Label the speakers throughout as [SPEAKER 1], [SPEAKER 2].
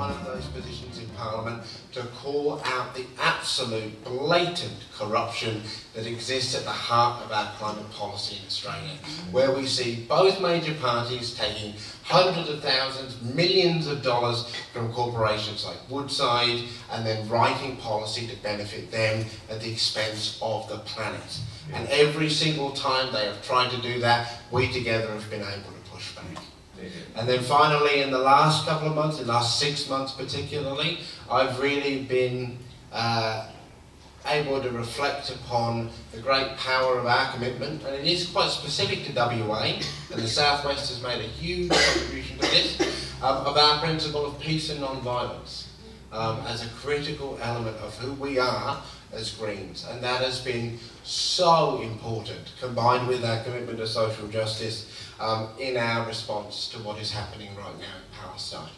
[SPEAKER 1] one of those positions in Parliament to call out the absolute blatant corruption that exists at the heart of our climate policy in Australia, where we see both major parties taking hundreds of thousands, millions of dollars from corporations like Woodside and then writing policy to benefit them at the expense of the planet. And every single time they have tried to do that, we together have been able to push back. And then finally, in the last couple of months, in the last 6 months particularly, I've really been able to reflect upon the great power of our commitment, and it is quite specific to WA, and the South West has made a huge contribution to this, of our principle of peace and non-violence as a critical element of who we are as Greens. And that has been so important, combined with our commitment to social justice, in our response to what is happening right now in Palestine,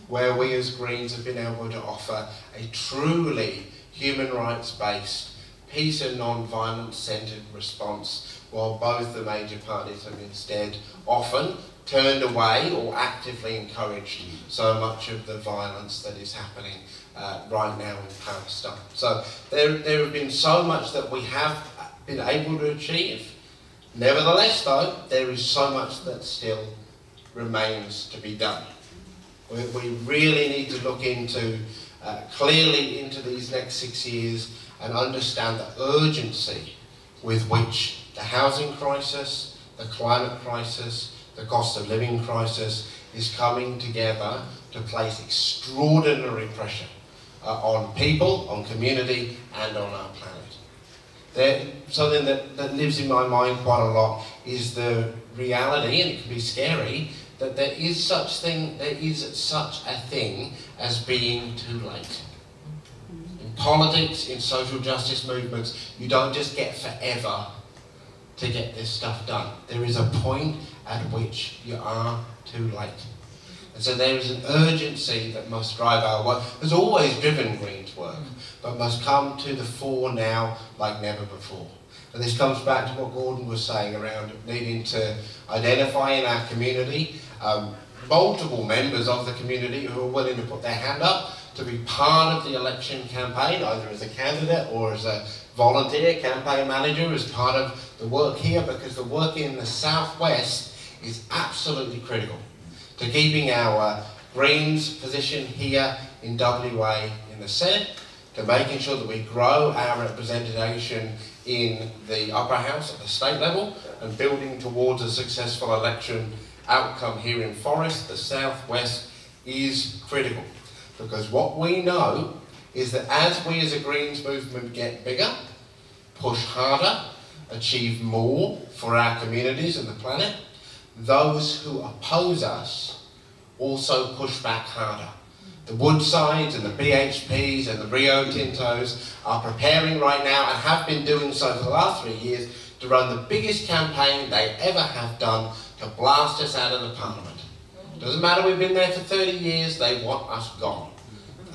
[SPEAKER 1] where we as Greens have been able to offer a truly human rights-based, peace and non-violence centred response, while both the major parties have instead often turned away or actively encouraged so much of the violence that is happening right now in Palestine. So there have been so much that we have been able to achieve. Nevertheless, though, there is so much that still remains to be done. We really need to look into clearly into these next 6 years and understand the urgency with which the housing crisis, the climate crisis, the cost of living crisis is coming together to place extraordinary pressure on people, on community, and on our planet. Something that lives in my mind quite a lot is the reality, and it can be scary, that there is such a thing as being too late. In politics, in social justice movements, you don't just get forever to get this stuff done. There is a point at which you are too late. And so there is an urgency that must drive our work, has always driven Greens' work, but must come to the fore now like never before. And this comes back to what Gordon was saying around needing to identify in our community multiple members of the community who are willing to put their hand up to be part of the election campaign, either as a candidate or as a volunteer campaign manager, as part of the work here, because the work in the South West is absolutely critical to keeping our Greens position here in WA in the Senate, to making sure that we grow our representation in the upper house at the state level and building towards a successful election outcome here in Forrest. The South West is critical, because what we know is that as we as a Greens movement get bigger, push harder, achieve more for our communities and the planet, those who oppose us also push back harder. The Woodsides and the BHPs and the Rio Tintos are preparing right now, and have been doing so for the last 3 years, to run the biggest campaign they ever have done to blast us out of the Parliament. Doesn't matter, we've been there for 30 years, they want us gone.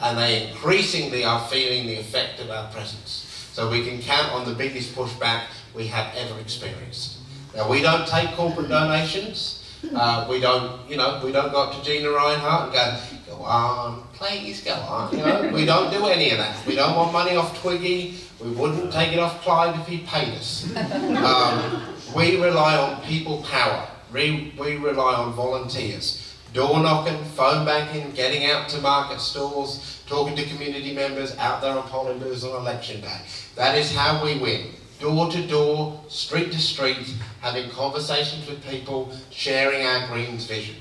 [SPEAKER 1] And they increasingly are feeling the effect of our presence. So we can count on the biggest pushback we have ever experienced. Now, we don't take corporate donations. We don't go up to Gina Reinhardt and go on, please go on. We don't do any of that. We don't want money off Twiggy. We wouldn't take it off Clive if he paid us. We rely on people power. We rely on volunteers. Door knocking, phone banking, getting out to market stalls, talking to community members, out there on polling booths on election day. That is how we win. Door to door, street to street, having conversations with people, sharing our Greens vision.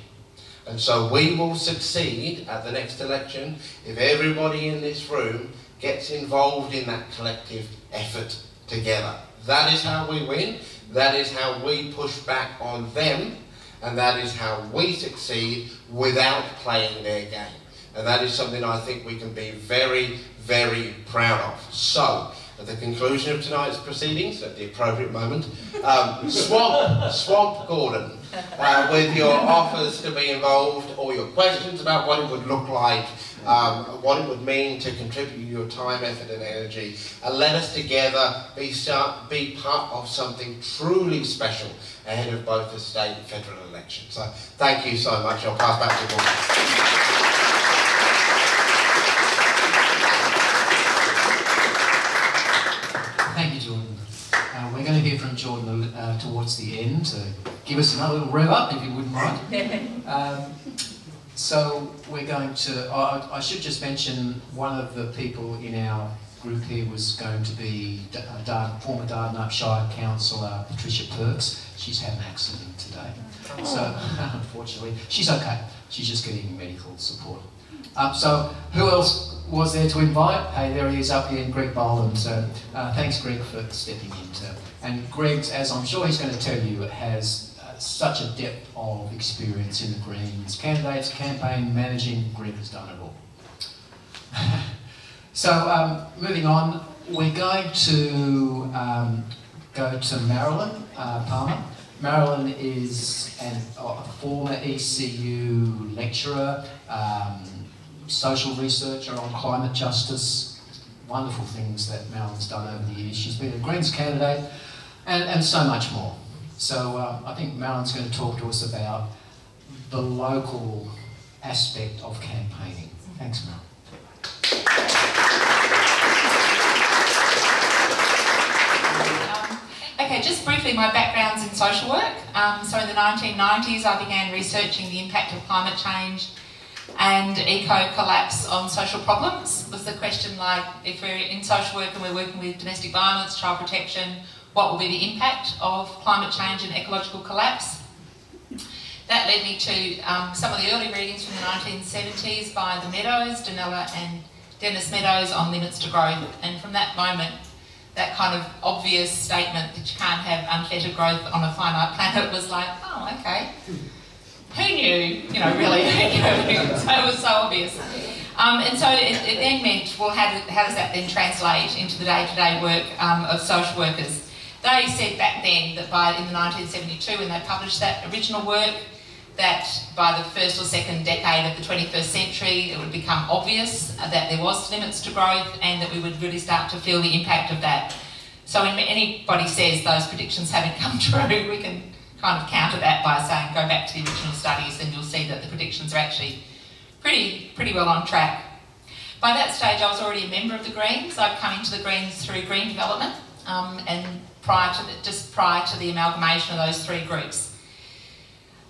[SPEAKER 1] And so we will succeed at the next election if everybody in this room gets involved in that collective effort together. That is how we win, that is how we push back on them, and that is how we succeed without playing their game. And that is something I think we can be very, very proud of. So, at the conclusion of tonight's proceedings, at the appropriate moment, swamp Gordon with your offers to be involved, or your questions about what it would look like, what it would mean to contribute your time, effort and energy, and let us together be part of something truly special ahead of both the state and federal elections. So thank you so much. I'll pass back to Gordon.
[SPEAKER 2] give us another little rev up, if you wouldn't mind. So we're going to, I should just mention, one of the people in our group here was going to be former Dardanup Shire Councillor Patricia Perks. She's had an accident today, so unfortunately, she's okay. She's just getting medical support. So who else was there to invite? Hey, there he is up here, Greg Boland. So thanks, Greg, for stepping in. And Greg, as I'm sure he's going to tell you, has such a depth of experience in the Greens candidates, campaign, managing. Greg has done it all. So moving on, we're going to go to Marilyn Palmer. Marilyn is a former ECU lecturer, social researcher on climate justice. Wonderful things that Marilyn's done over the years. She's been a Greens candidate and so much more. So I think Marilyn's going to talk to us about the local aspect of campaigning. Thanks, Marilyn.
[SPEAKER 3] Okay, just briefly, my background's in social work. So in the 1990s, I began researching the impact of climate change and eco-collapse on social problems. Was the question like, if we're in social work and we're working with domestic violence, child protection, what will be the impact of climate change and ecological collapse? That led me to some of the early readings from the 1970s by the Meadows, Danella and Dennis Meadows, on limits to growth. And from that moment, that kind of obvious statement that you can't have unfettered growth on a finite planet was like, oh, okay. Who knew? You know, really, who knew? So it was so obvious. And so it then meant, well, how does that then translate into the day-to-day work of social workers? They said back then that in the 1972, when they published that original work, that by the first or second decade of the 21st century, it would become obvious that there was limits to growth and that we would really start to feel the impact of that. So when anybody says those predictions haven't come true, we can kind of counter that by saying, go back to the original studies and you'll see that the predictions are actually pretty well on track. By that stage, I was already a member of the Greens. I'd come into the Greens through Green Development and prior to the amalgamation of those three groups.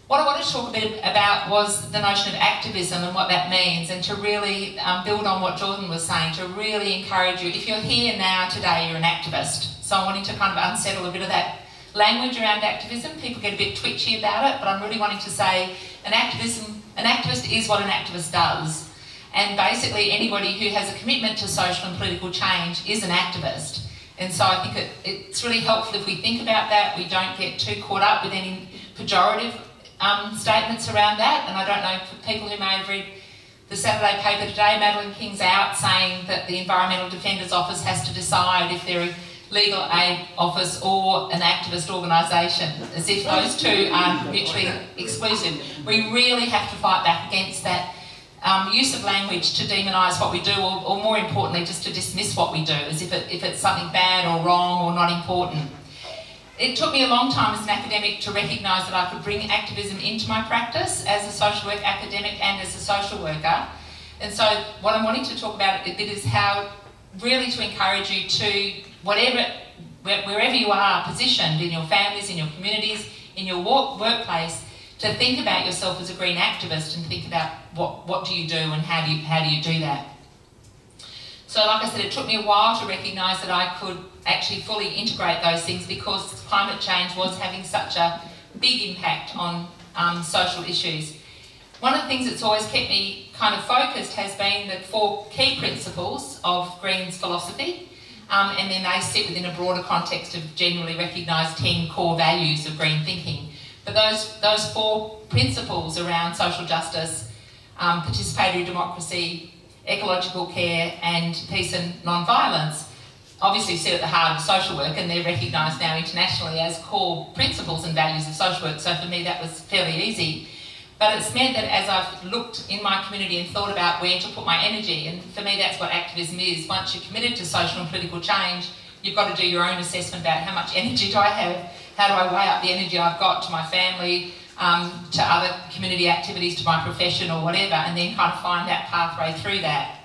[SPEAKER 3] What I wanted to talk a bit about was the notion of activism and what that means, and to really build on what Jordon was saying, to really encourage you. If you're here now today, you're an activist. So I'm wanting to kind of unsettle a bit of that language around activism. People get a bit twitchy about it, but I'm really wanting to say an activist is what an activist does. And basically anybody who has a commitment to social and political change is an activist. And so I think it's really helpful if we think about that. We don't get too caught up with any pejorative statements around that. And I don't know, for people who may have read the Saturday paper today, Madeleine King's out saying that the Environmental Defenders Office has to decide if they're a legal aid office or an activist organisation, as if those two aren't mutually exclusive. We really have to fight back against that use of language to demonise what we do, or more importantly, just to dismiss what we do, as if it's something bad or wrong or not important. It took me a long time as an academic to recognise that I could bring activism into my practice as a social work academic and as a social worker. And so what I'm wanting to talk about a bit is how really to encourage you to, wherever you are positioned, in your families, in your communities, in your workplace, to think about yourself as a green activist and think about what do you do and how do you do that. So like I said, it took me a while to recognise that I could actually fully integrate those things, because climate change was having such a big impact on social issues. One of the things that's always kept me kind of focused has been the 4 key principles of Greens philosophy, and then they sit within a broader context of generally recognised 10 core values of green thinking. But those 4 principles around social justice, participatory democracy, ecological care and peace and non-violence obviously sit at the heart of social work, and they're recognised now internationally as core principles and values of social work. So for me that was fairly easy. But it's meant that as I've looked in my community and thought about where to put my energy, and for me that's what activism is. Once you're committed to social and political change, you've got to do your own assessment about how much energy do I have, how do I weigh up the energy I've got to my family, to other community activities, to my profession or whatever, and then kind of find that pathway through that.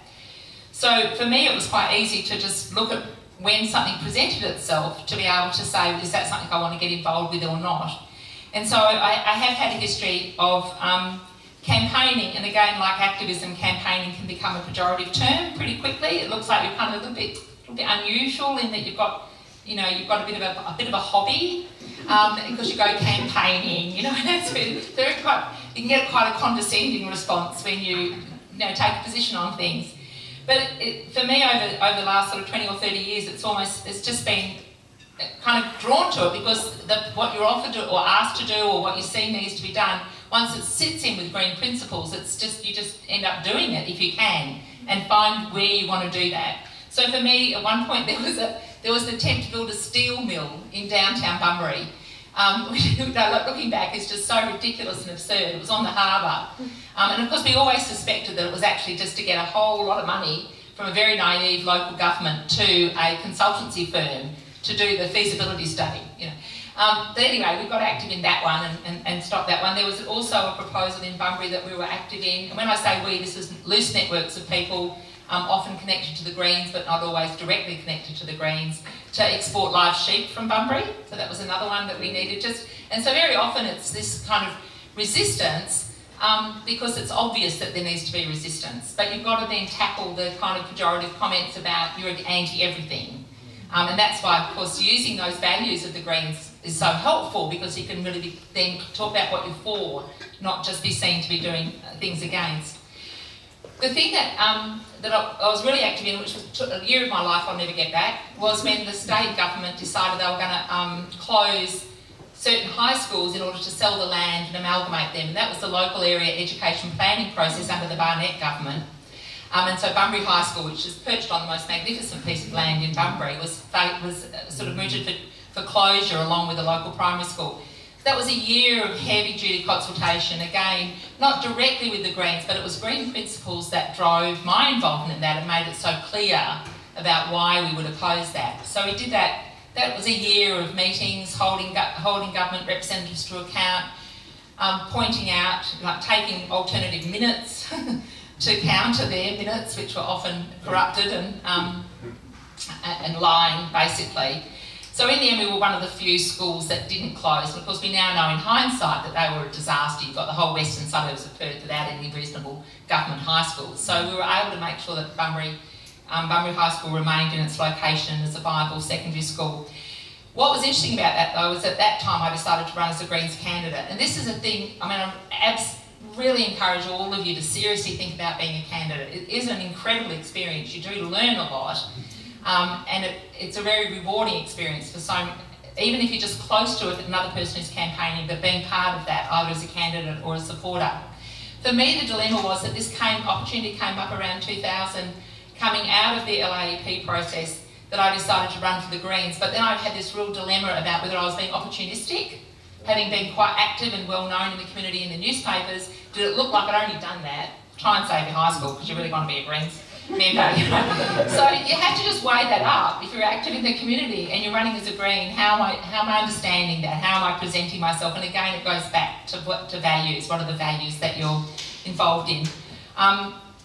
[SPEAKER 3] So for me it was quite easy to just look at when something presented itself to be able to say, is that something I want to get involved with or not? And so I have had a history of campaigning, and again, like activism, campaigning can become a pejorative term pretty quickly. It looks like you're kind of a little bit unusual in that you've got a bit of a hobby, because you go campaigning. That's you can get quite a condescending response when you take a position on things. But for me, over the last sort of 20 or 30 years, it's just been kind of drawn to it, because what you're offered or asked to do, or what you see needs to be done, once it sits in with green principles, you just end up doing it if you can, and find where you want to do that. So for me, at one point there was an attempt to build a steel mill in downtown Bunbury, which looking back is just so ridiculous and absurd. It was on the harbour, and of course we always suspected that it was actually just to get a whole lot of money from a very naive local government to a consultancy firm to do the feasibility study. But anyway, we got active in that one and stopped that one. There was also a proposal in Bunbury that we were active in, and when I say we, this is loose networks of people, often connected to the Greens but not always directly connected to the Greens, to export live sheep from Bunbury. So that was another one that we needed. And so very often it's this kind of resistance, because it's obvious that there needs to be resistance, but you've got to then tackle the kind of pejorative comments about you're anti-everything. And that's why, of course, using those values of the Greens is so helpful, because you can really then talk about what you're for, not just be seen to be doing things against. The thing that I was really active in, which was a year of my life I'll never get back, was when the state government decided they were going to close certain high schools in order to sell the land and amalgamate them. And that was the local area education planning process under the Barnett government. And so Bunbury High School, which is perched on the most magnificent piece of land in Bunbury, was sort of mooted for closure along with the local primary school. That was a year of heavy-duty consultation, again, not directly with the Greens, but it was Green principles that drove my involvement in that and made it so clear about why we would oppose that. So we did that. That was a year of meetings, holding government representatives to account, pointing out, taking alternative minutes to counter their minutes, which were often corrupted and lying, basically. So in the end, we were one of the few schools that didn't close. And of course, we now know in hindsight that they were a disaster. You've got the whole western suburbs of Perth without any reasonable government high schools. So we were able to make sure that Bunbury High School remained in its location as a viable secondary school. What was interesting about that, though, was at that time I decided to run as a Greens candidate. And this is a thing, I really encourage all of you to seriously think about being a candidate. It is an incredible experience. You do learn a lot. And it's a very rewarding experience for even if you're just close to it, another person who's campaigning, but being part of that, either as a candidate or a supporter. For me, the dilemma was that this opportunity came up around 2000, coming out of the LAEP process, that I decided to run for the Greens. But then I had this real dilemma about whether I was being opportunistic, having been quite active and well known in the community in the newspapers. Did it look like I'd only done that? Try and save your high school, because you really want to be a Greens member, So you have to just weigh that up. If you're active in the community and you're running as a Green, how am I understanding that? How am I presenting myself? And again, it goes back to values. What are the values that you're involved in?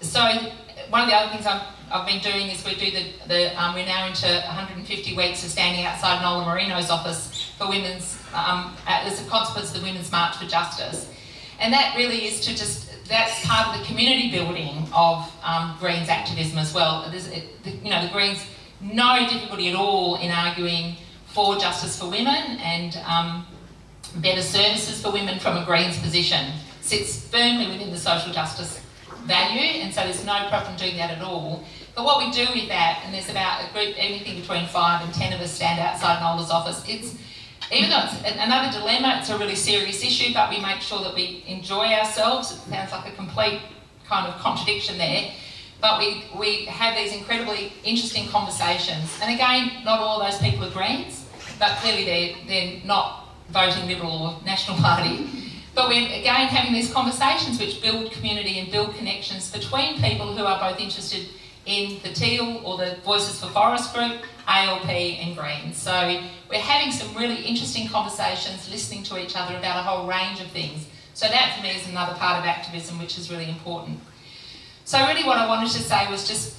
[SPEAKER 3] So one of the other things I've been doing is we're now into 150 weeks of standing outside Nola Marino's office for women's, as a consequence of the Women's March for Justice. And that really is that's part of the community building of Greens activism as well. The Greens, no difficulty at all in arguing for justice for women and better services for women from a Greens position. Sits firmly within the social justice value, and so there's no problem doing that at all. But what we do with that, and there's about a group, anything between 5 and 10 of us stand outside Nola's office, even though it's another dilemma, it's a really serious issue, but we make sure that we enjoy ourselves. It sounds like a complete kind of contradiction there. But we have these incredibly interesting conversations. And again, not all of those people are Greens, but clearly they're not voting Liberal or National Party. But we're, again, having these conversations which build community and build connections between people who are both interested in the Teal or the Voices for Forest group, ALP and Greens. So we're having some really interesting conversations, listening to each other about a whole range of things. So that for me is another part of activism which is really important. So really what I wanted to say was just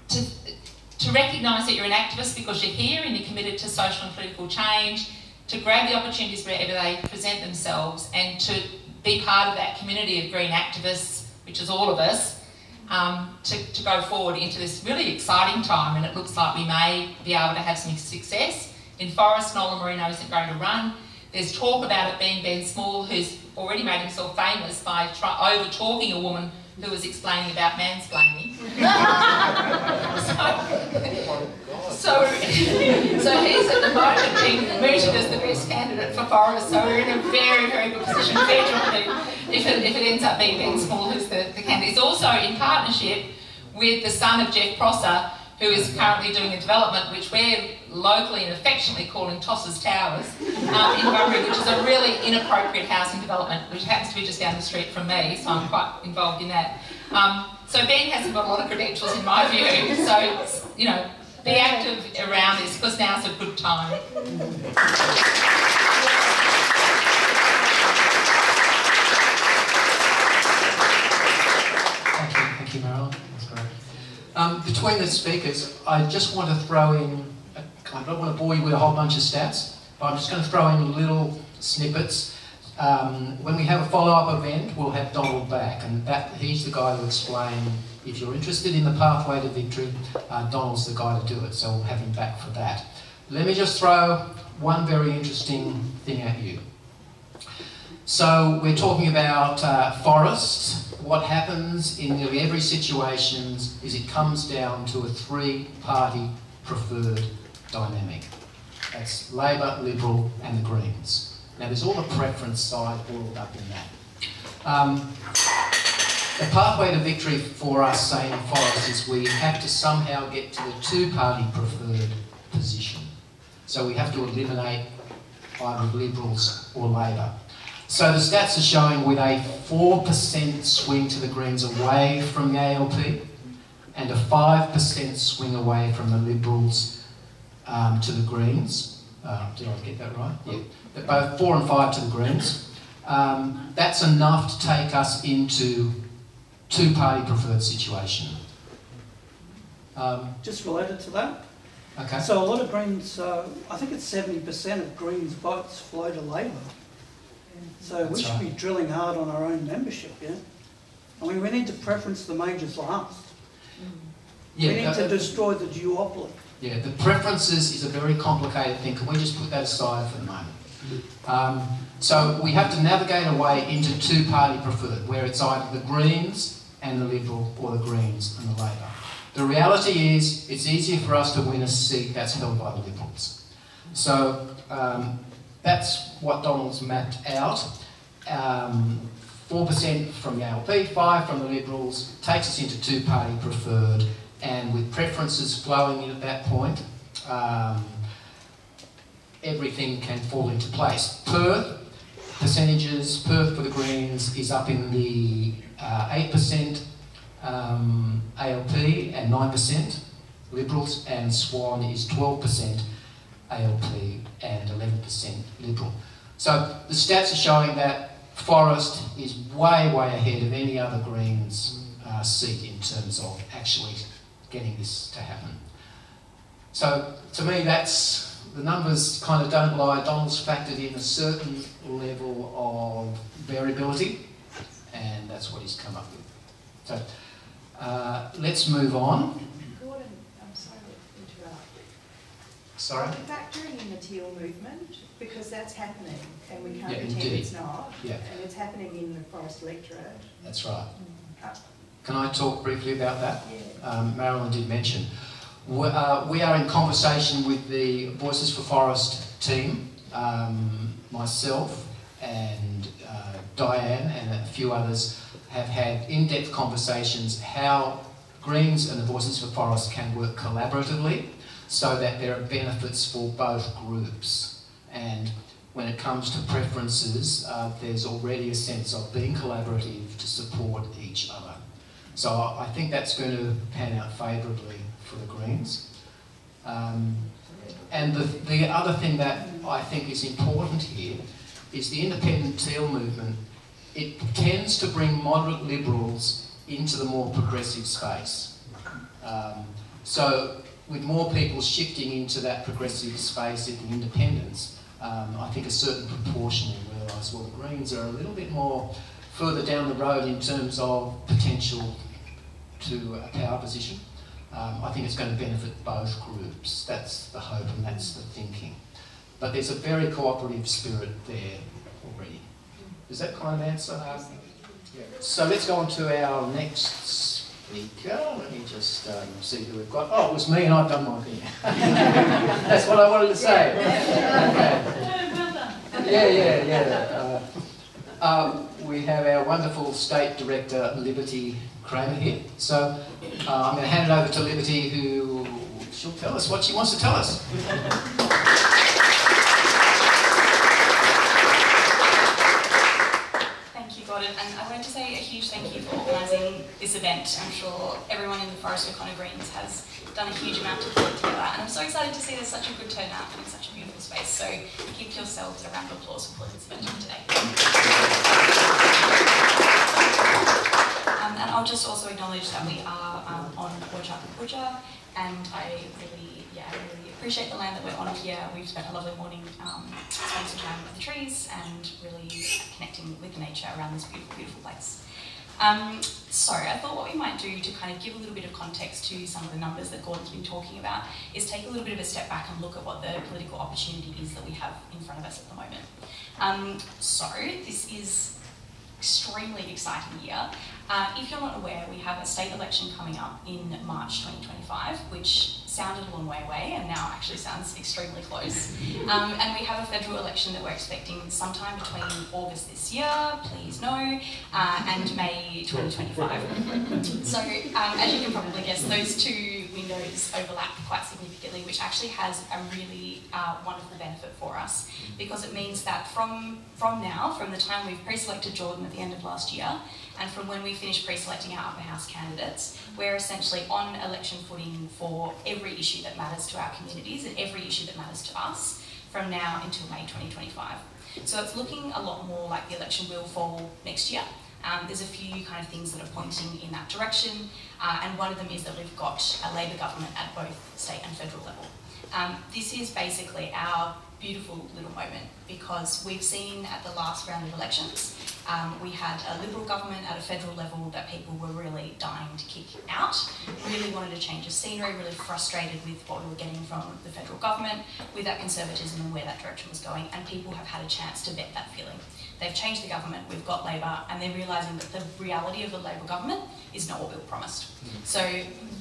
[SPEAKER 3] to recognise that you're an activist because you're here and you're committed to social and political change. to grab the opportunities wherever they present themselves and to be part of that community of green activists, which is all of us, to go forward into this really exciting time. And it looks like we may be able to have some success. In Forrest, Nolan Marino isn't going to run. There's talk about it being Ben Small, who's already made himself famous by over-talking a woman who was explaining about mansplaining. so he's at the moment being mooted as the best candidate for Forrest, so we're in a very, very good position federally if it ends up being Ben Small who's the candidate. He's also in partnership with the son of Jeff Prosser, who is currently doing a development which we're locally and affectionately calling Tossers Towers in Bunbury, which is a really inappropriate housing development, which happens to be just down the street from me, so I'm quite involved in that. So Ben hasn't got a lot of credentials in my view, so, you know, be active around this, because now's a good time.
[SPEAKER 2] Thank you, Marilyn. That's great. Between the speakers, I just want to throw in, I don't want to bore you with a whole bunch of stats, but I'm just going to throw in little snippets. When we have a follow-up event, we'll have Donald back, and he's the guy to explain. If you're interested in the pathway to victory, Donald's the guy to do it, so we'll have him back for that. Let me just throw one very interesting thing at you. So we're talking about Forrest. What happens in nearly every situation is it comes down to a three-party preferred dynamic. That's Labor, Liberal and the Greens. Now there's all the preference side boiled up in that. The pathway to victory for us, say in Forrest, is we have to somehow get to the two-party preferred position. So we have to eliminate either Liberals or Labor. So the stats are showing with a 4% swing to the Greens away from the ALP and a 5% swing away from the Liberals to the Greens. Did I get that right? Yeah. They're both 4 and 5 to the Greens. That's enough to take us into two-party preferred situation.
[SPEAKER 4] Just related to that.
[SPEAKER 2] Okay.
[SPEAKER 4] So a lot of Greens, I think it's 70% of Greens votes flow to Labor. So we should be drilling hard on our own membership, yeah? I mean, we need to preference the majors last. Yeah, we need to destroy the duopoly.
[SPEAKER 2] Yeah, the preferences is a very complicated thing. Can we just put that aside for the moment? So we have to navigate our way into two-party preferred, where it's either the Greens and the Liberal or the Greens and the Labor. The reality is it's easier for us to win a seat that's held by the Liberals. So that's what Donald's mapped out. 4% from the ALP, 5 from the Liberals, takes us into two-party preferred, and with preferences flowing in at that point, everything can fall into place. Perth, percentages, Perth for the Greens is up in the 8% ALP and 9% Liberals, and Swan is 12% ALP and 11% Liberal. So the stats are showing that Forrest is way, way ahead of any other Greens seat in terms of actually getting this to happen. So to me, that's, the numbers kind of don't lie. Donald's factored in a certain level of variability, and that's what he's come up with. So let's move on.
[SPEAKER 5] Gordon, I'm sorry to interrupt.
[SPEAKER 2] Sorry?
[SPEAKER 5] Are we factoring in the teal movement? Because that's happening, and we can't pretend
[SPEAKER 2] indeed.
[SPEAKER 5] it's not.
[SPEAKER 2] Yeah.
[SPEAKER 5] And it's happening in the Forest electorate.
[SPEAKER 2] That's right. Can I talk briefly about that?
[SPEAKER 5] Yeah.
[SPEAKER 2] Marilyn did mention. We are in conversation with the Voices for Forest team, myself and Diane and a few others have had in-depth conversations how Greens and the Voices for Forest can work collaboratively so that there are benefits for both groups. And when it comes to preferences, there's already a sense of being collaborative to support each other. So I think that's going to pan out favourably for the Greens. And the other thing that I think is important here is the independent teal movement. It tends to bring moderate Liberals into the more progressive space. So with more people shifting into that progressive space at the independents, I think a certain proportion will realise, well, the Greens are a little bit more further down the road in terms of potential to a power position. I think it's going to benefit both groups. That's the hope and that's the thinking. But there's a very cooperative spirit there already. Does that kind of answer? Yeah. So let's go on to our next speaker. Let me just see who we've got. Oh, it was me and I've done my thing. That's what I wanted to say. Okay. Yeah. We have our wonderful State Director, Liberty Cramer here. So I'm going to hand it over to Liberty, who she'll tell us what she wants to tell us.
[SPEAKER 6] Gordon, and I wanted to say a huge thank you for organising this event. I'm sure everyone in the Forrest-O'Connor Greens has done a huge amount to pull it together, and I'm so excited to see there's such a good turnout and such a beautiful space. So give yourselves a round of applause for pulling this event off today. And I'll just also acknowledge that we are on Wajaka, and I really appreciate the land that we're on here. We've spent a lovely morning spending some time with the trees and really connecting with nature around this beautiful, beautiful place. So I thought what we might do to kind of give a little bit of context to some of the numbers that Gordon's been talking about is take a little bit of a step back and look at what the political opportunity is that we have in front of us at the moment. So this is extremely exciting year. If you're not aware, we have a state election coming up in March 2025, which sounded a long way away and now actually sounds extremely close. And we have a federal election that we're expecting sometime between August this year, please no, and May 2025. So as you can probably guess, those two windows overlap quite significantly, which actually has a really wonderful benefit for us, because it means that from now, from the time we've pre-selected Jordon at the end of last year, and from when we finish pre-selecting our upper house candidates, we're essentially on election footing for every issue that matters to our communities and every issue that matters to us from now until May 2025. So it's looking a lot more like the election will fall next year. There's a few kind of things that are pointing in that direction, and one of them is that we've got a Labor government at both state and federal level. This is basically our beautiful little moment, because we've seen at the last round of elections, we had a Liberal government at a federal level that people were really dying to kick out, really wanted to change the scenery, really frustrated with what we were getting from the federal government, with that conservatism and where that direction was going, and people have had a chance to vet that feeling. They've changed the government, we've got Labor, and they're realising that the reality of the Labor government is not what we were promised. So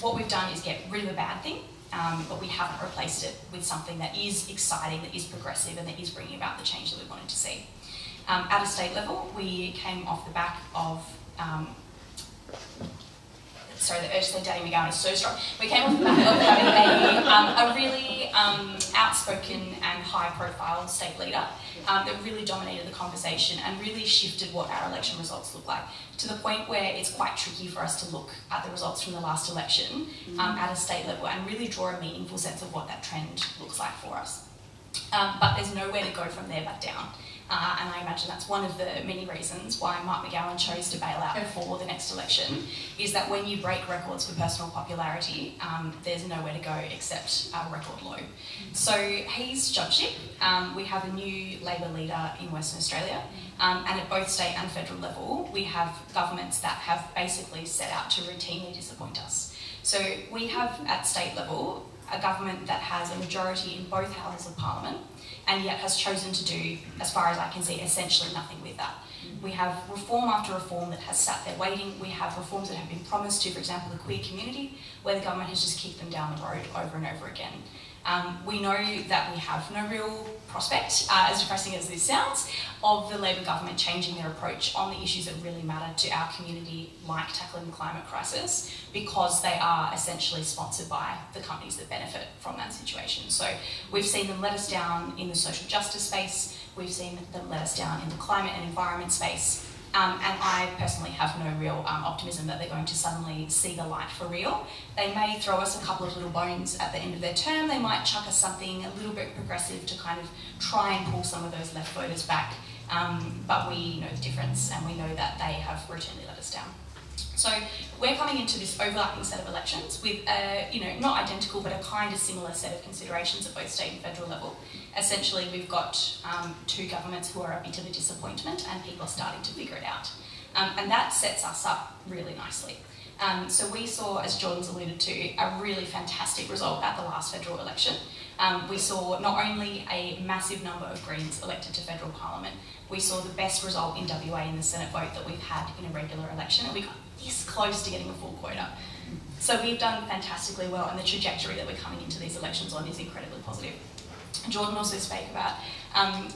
[SPEAKER 6] what we've done is get rid of a bad thing, but we haven't replaced it with something that is exciting, that is progressive, and that is bringing about the change that we wanted to see. At a state level, we came off the back of, sorry, the urge to say Danny McGowan is so strong. We came off the back of having a really outspoken and high-profile state leader that really dominated the conversation and really shifted what our election results look like, to the point where it's quite tricky for us to look at the results from the last election at a state level and really draw a meaningful sense of what that trend looks like for us. But there's nowhere to go from there but down. And I imagine that's one of the many reasons why Mark McGowan chose to bail out before the next election, is that when you break records for personal popularity, there's nowhere to go except a record low. So his judgeship, we have a new Labor leader in Western Australia, and at both state and federal level, we have governments that have basically set out to routinely disappoint us. So we have at state level a government that has a majority in both houses of parliament, and yet has chosen to do, as far as I can see, essentially nothing with that. We have reform after reform that has sat there waiting. We have reforms that have been promised to, for example, the queer community, where the government has just kicked them down the road over and over again. We know that we have no real prospect, as depressing as this sounds, of the Labor government changing their approach on the issues that really matter to our community, like tackling the climate crisis, because they are essentially sponsored by the companies that benefit from that situation. So we've seen them let us down in the social justice space, we've seen them let us down in the climate and environment space, and I personally have no real optimism that they're going to suddenly see the light for real. They may throw us a couple of little bones at the end of their term, they might chuck us something a little bit progressive to kind of try and pull some of those left voters back, but we know the difference, and we know that they have routinely let us down. So we're coming into this overlapping set of elections with not identical, but a kind of similar set of considerations at both state and federal level. Essentially, we've got two governments who are a bit of a disappointment, and people are starting to figure it out. And that sets us up really nicely. So we saw, as Jordon's alluded to, a really fantastic result at the last federal election. We saw not only a massive number of Greens elected to federal parliament, we saw the best result in WA in the Senate vote that we've had in a regular election, and we got this close to getting a full quota. So we've done fantastically well, and the trajectory that we're coming into these elections on is incredibly positive. Jordon also spoke about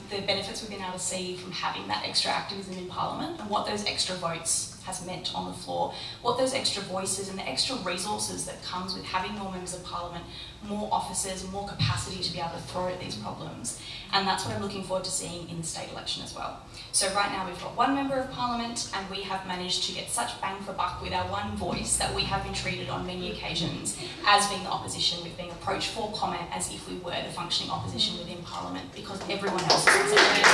[SPEAKER 6] the benefits we've been able to see from having that extra activism in Parliament and what those extra votes has meant on the floor, what those extra voices and the extra resources that comes with having more members of Parliament, more officers, more capacity to be able to throw at these problems. And that's what I'm looking forward to seeing in the state election as well. So right now we've got one member of Parliament, and we have managed to get such bang for buck with our one voice that we have been treated on many occasions as being the opposition. We've been approached for comment as if we were the functioning opposition within Parliament, because everyone else is considered.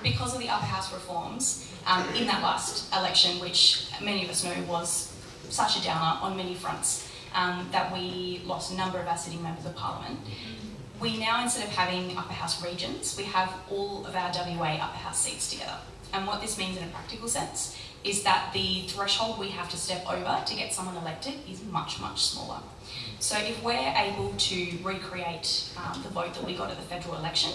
[SPEAKER 6] Because of the upper house reforms in that last election, which many of us know was such a downer on many fronts, that we lost a number of our sitting members of Parliament. We now, instead of having upper house regions, we have all of our WA upper house seats together. And what this means in a practical sense is that the threshold we have to step over to get someone elected is much, much smaller. So if we're able to recreate the vote that we got at the federal election,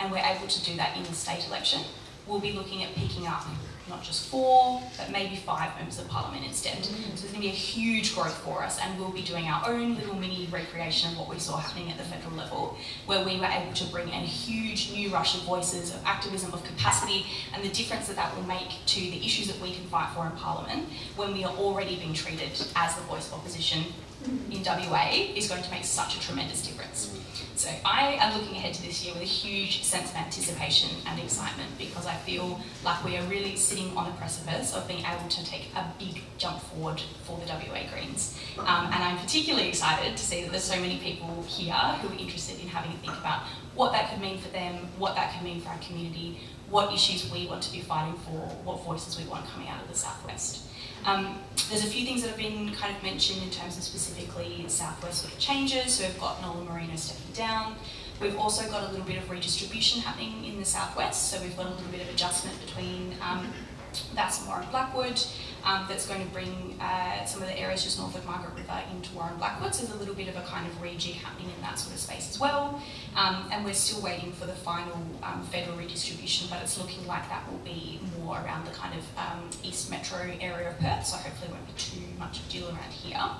[SPEAKER 6] and we're able to do that in the state election, we'll be looking at picking up not just 4, but maybe 5 members of Parliament instead. So there's going to be a huge growth for us, and we'll be doing our own little mini recreation of what we saw happening at the federal level, where we were able to bring in a huge new rush of voices, of activism, of capacity, and the difference that that will make to the issues that we can fight for in Parliament when we are already being treated as the voice of opposition in WA is going to make such a tremendous difference. So I am looking ahead to this year with a huge sense of anticipation and excitement, because I feel like we are really sitting on the precipice of being able to take a big jump forward for the WA Greens. And I'm particularly excited to see that there's so many people here who are interested in having a think about what that could mean for them, what that could mean for our community, what issues we want to be fighting for, what voices we want coming out of the Southwest. There's a few things that have been kind of mentioned in terms of specifically Southwest sort of changes. So we've got Nola Marino stepping down. We've also got a little bit of redistribution happening in the Southwest. So we've got a little bit of adjustment between that's Warren Blackwood. That's going to bring some of the areas just north of Margaret River into Warren Blackwood. So there's a little bit of a kind of rejig happening in that sort of space as well. And we're still waiting for the final federal redistribution, but it's looking like that will be more around the kind of East Metro area of Perth, so hopefully it won't be too much of a deal around here.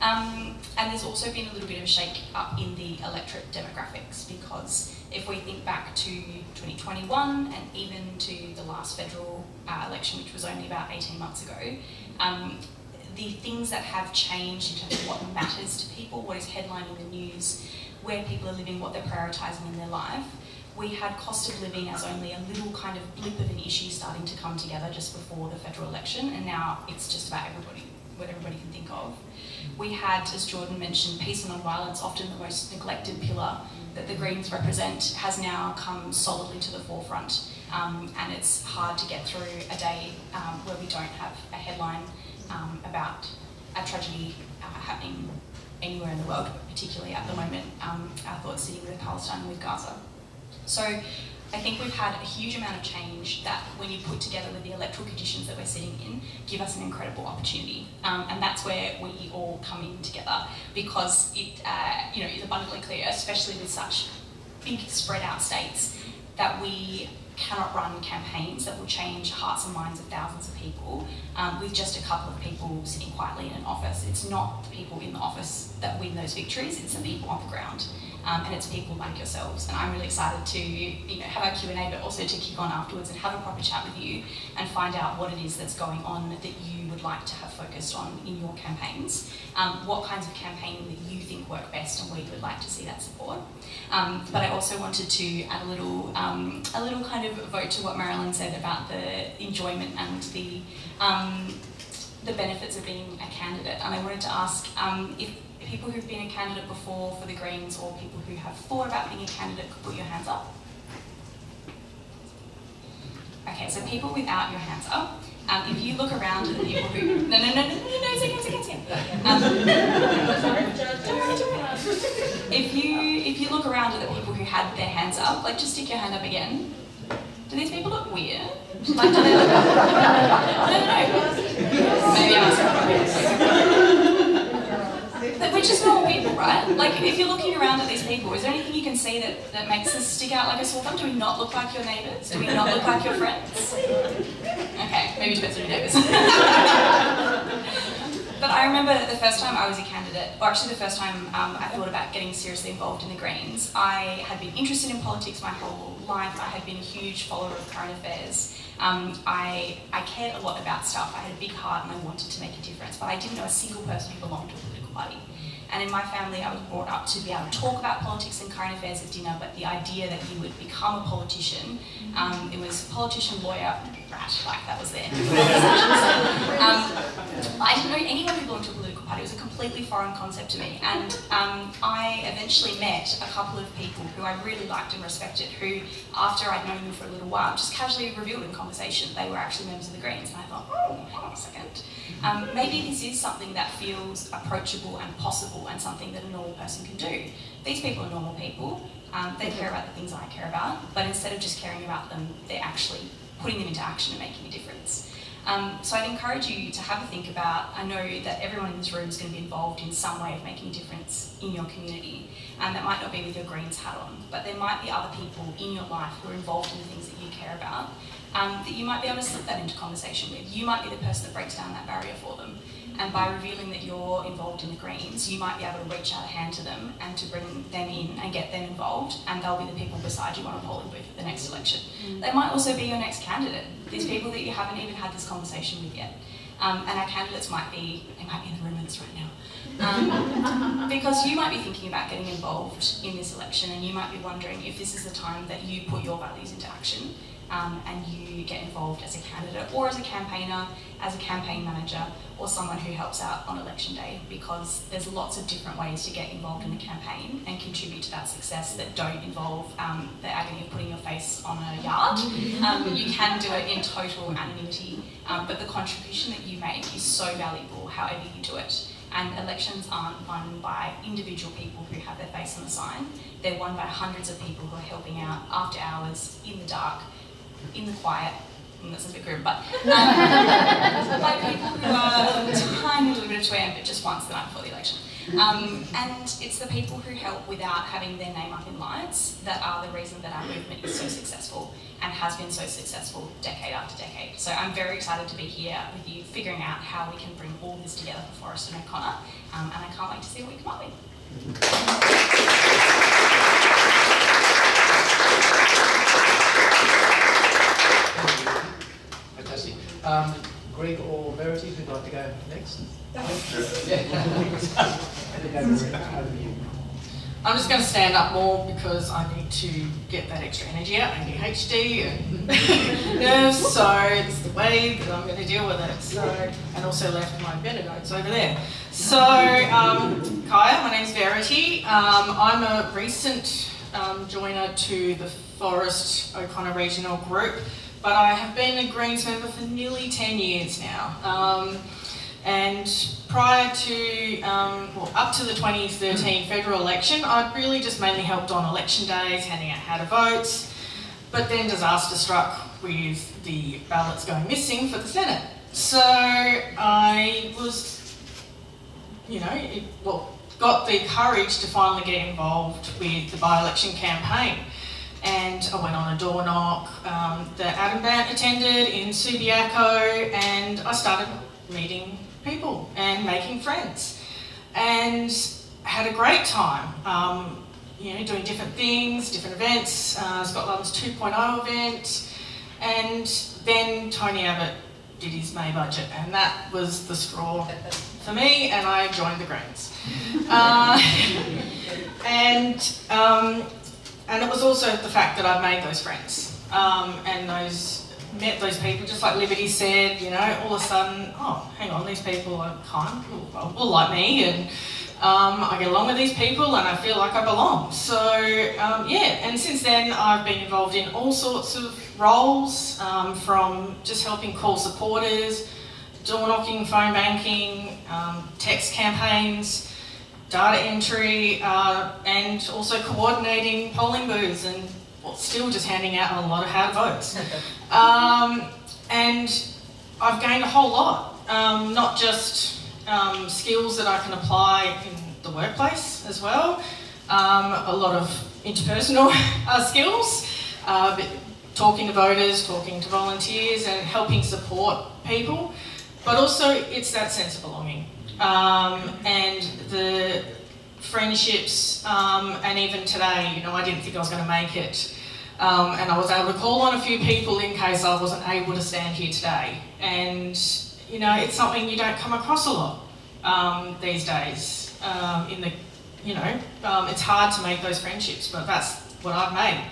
[SPEAKER 6] And there's also been a little bit of a shake up in the electorate demographics, because if we think back to 2021 and even to the last federal election, which was only about 18 months ago, the things that have changed in terms of what matters to people, what is headlining the news, where people are living, what they're prioritising in their life. We had cost of living as only a little kind of blip of an issue starting to come together just before the federal election, and now it's just about everybody, what everybody can think of. We had, as Jordon mentioned, peace and non-violence, often the most neglected pillar that the Greens represent, has now come solidly to the forefront, and it's hard to get through a day where we don't have a headline about a tragedy happening anywhere in the world, but particularly at the moment, our thoughts sitting with Palestine and with Gaza. So I think we've had a huge amount of change that, when you put together with the electoral conditions that we're sitting in, give us an incredible opportunity. And that's where we all come in together, because it is abundantly clear, especially with such big spread out states, that we cannot run campaigns that will change hearts and minds of thousands of people with just a couple of people sitting quietly in an office. It's not the people in the office that win those victories, it's the people on the ground. And it's people like yourselves. And I'm really excited to have our Q&A, but also to kick on afterwards and have a proper chat with you and find out what it is that's going on that you would like to have focused on in your campaigns, what kinds of campaigning that you think work best and where you would like to see that support. But I also wanted to add a little kind of vote to what Marilyn said about the enjoyment and the benefits of being a candidate. And I wanted to ask if people who've been a candidate before for the Greens, or people who have thought about being a candidate, could put your hands up. so people without your hands up, if you look around at the people who... No, If you look around at the people who had their hands up, like just stick your hand up again. Do these people look weird? Like, do they look... No. Maybe we're just normal people, right? Like, if you're looking around at these people, is there anything you can see that makes us stick out like a sore thumb? Do we not look like your neighbours? Do we not look like your friends? Okay, maybe it depends on your neighbours. But I remember the first time I was a candidate, or actually the first time I thought about getting seriously involved in the Greens, I had been interested in politics my whole life. I had been a huge follower of current affairs. I cared a lot about stuff. I had a big heart and I wanted to make a difference, but I didn't know a single person who belonged to a political party. And in my family, I was brought up to be able to talk about politics and current affairs at dinner, but the idea that you would become a politician, it was politician, lawyer, rat, like that was there. I didn't know anyone who belonged to a political party. It was a completely foreign concept to me. And I eventually met a couple of people who I really liked and respected, who, after I'd known them for a little while, just casually revealed in conversation they were actually members of the Greens. And I thought, oh, hang on a second. Maybe this is something that feels approachable and possible and something that a normal person can do. These people are normal people. They care about the things I care about, but instead of just caring about them, they're actually putting them into action and making a difference. So I'd encourage you to have a think about, I know that everyone in this room is going to be involved in some way of making a difference in your community, and that might not be with your Greens hat on, but there might be other people in your life who are involved in the things that you care about, that you might be able to slip that into conversation with. You might be the person that breaks down that barrier for them. And by revealing that you're involved in the Greens, you might be able to reach out a hand to them and to bring them in and get them involved, and they'll be the people beside you on a polling booth at the next election. They might also be your next candidate. These people that you haven't even had this conversation with yet. And our candidates might be in the room with us right now. Because you might be thinking about getting involved in this election, and you might be wondering if this is the time that you put your values into action. And you get involved as a candidate or as a campaigner, as a campaign manager, or someone who helps out on election day, because there's lots of different ways to get involved in a campaign and contribute to that success that don't involve the agony of putting your face on a yard. You can do it in total anonymity, but the contribution that you make is so valuable however you do it. And elections aren't won by individual people who have their face on a sign. They're won by hundreds of people who are helping out after hours, in the dark, in the quiet, and this is a bit grim, but by people who are a tiny little bit of twam, but just once the night before the election. And it's the people who help without having their name up in lights that are the reason that our movement is so successful and has been so successful decade after decade. So I'm very excited to be here with you, figuring out how we can bring all this together for Forrest and O'Connor, and I can't wait to see what we come up with.
[SPEAKER 2] Fantastic. Greg or Verity, who'd like to go next?
[SPEAKER 7] I'm just going to stand up more because I need to get that extra energy out, ADHD and nerves, so it's the way that I'm going to deal with it. So, and also left my better notes over there. So, Kaya, my name's Verity. I'm a recent joiner to the Forrest-O'Connor Regional Group, but I have been a Greens member for nearly 10 years now. And prior to, up to the 2013 federal election, I'd really just mainly helped on election days, handing out how to vote, but then disaster struck with the ballots going missing for the Senate. So I was, got the courage to finally get involved with the by-election campaign. And I went on a door knock that Adam Bant attended in Subiaco, and I started meeting people and making friends, and had a great time. Doing different things, different events. Scotland's 2.0 event, and then Tony Abbott did his May budget, and that was the straw for me, and I joined the Greens. And it was also the fact that I'd made those friends, and met those people, just like Liberty said, all of a sudden, oh, hang on, these people are kind, will like me, and I get along with these people and I feel like I belong. So yeah, and since then I've been involved in all sorts of roles, from just helping call supporters, door knocking, phone banking, text campaigns, data entry, and also coordinating polling booths and still just handing out a lot of hard votes. And I've gained a whole lot, not just skills that I can apply in the workplace as well, a lot of interpersonal skills, talking to voters, talking to volunteers and helping support people, but also it's that sense of belonging. And the friendships, and even today, you know, I didn't think I was going to make it, and I was able to call on a few people in case I wasn't able to stand here today. And you know, it's something you don't come across a lot these days. It's hard to make those friendships, but that's what I've made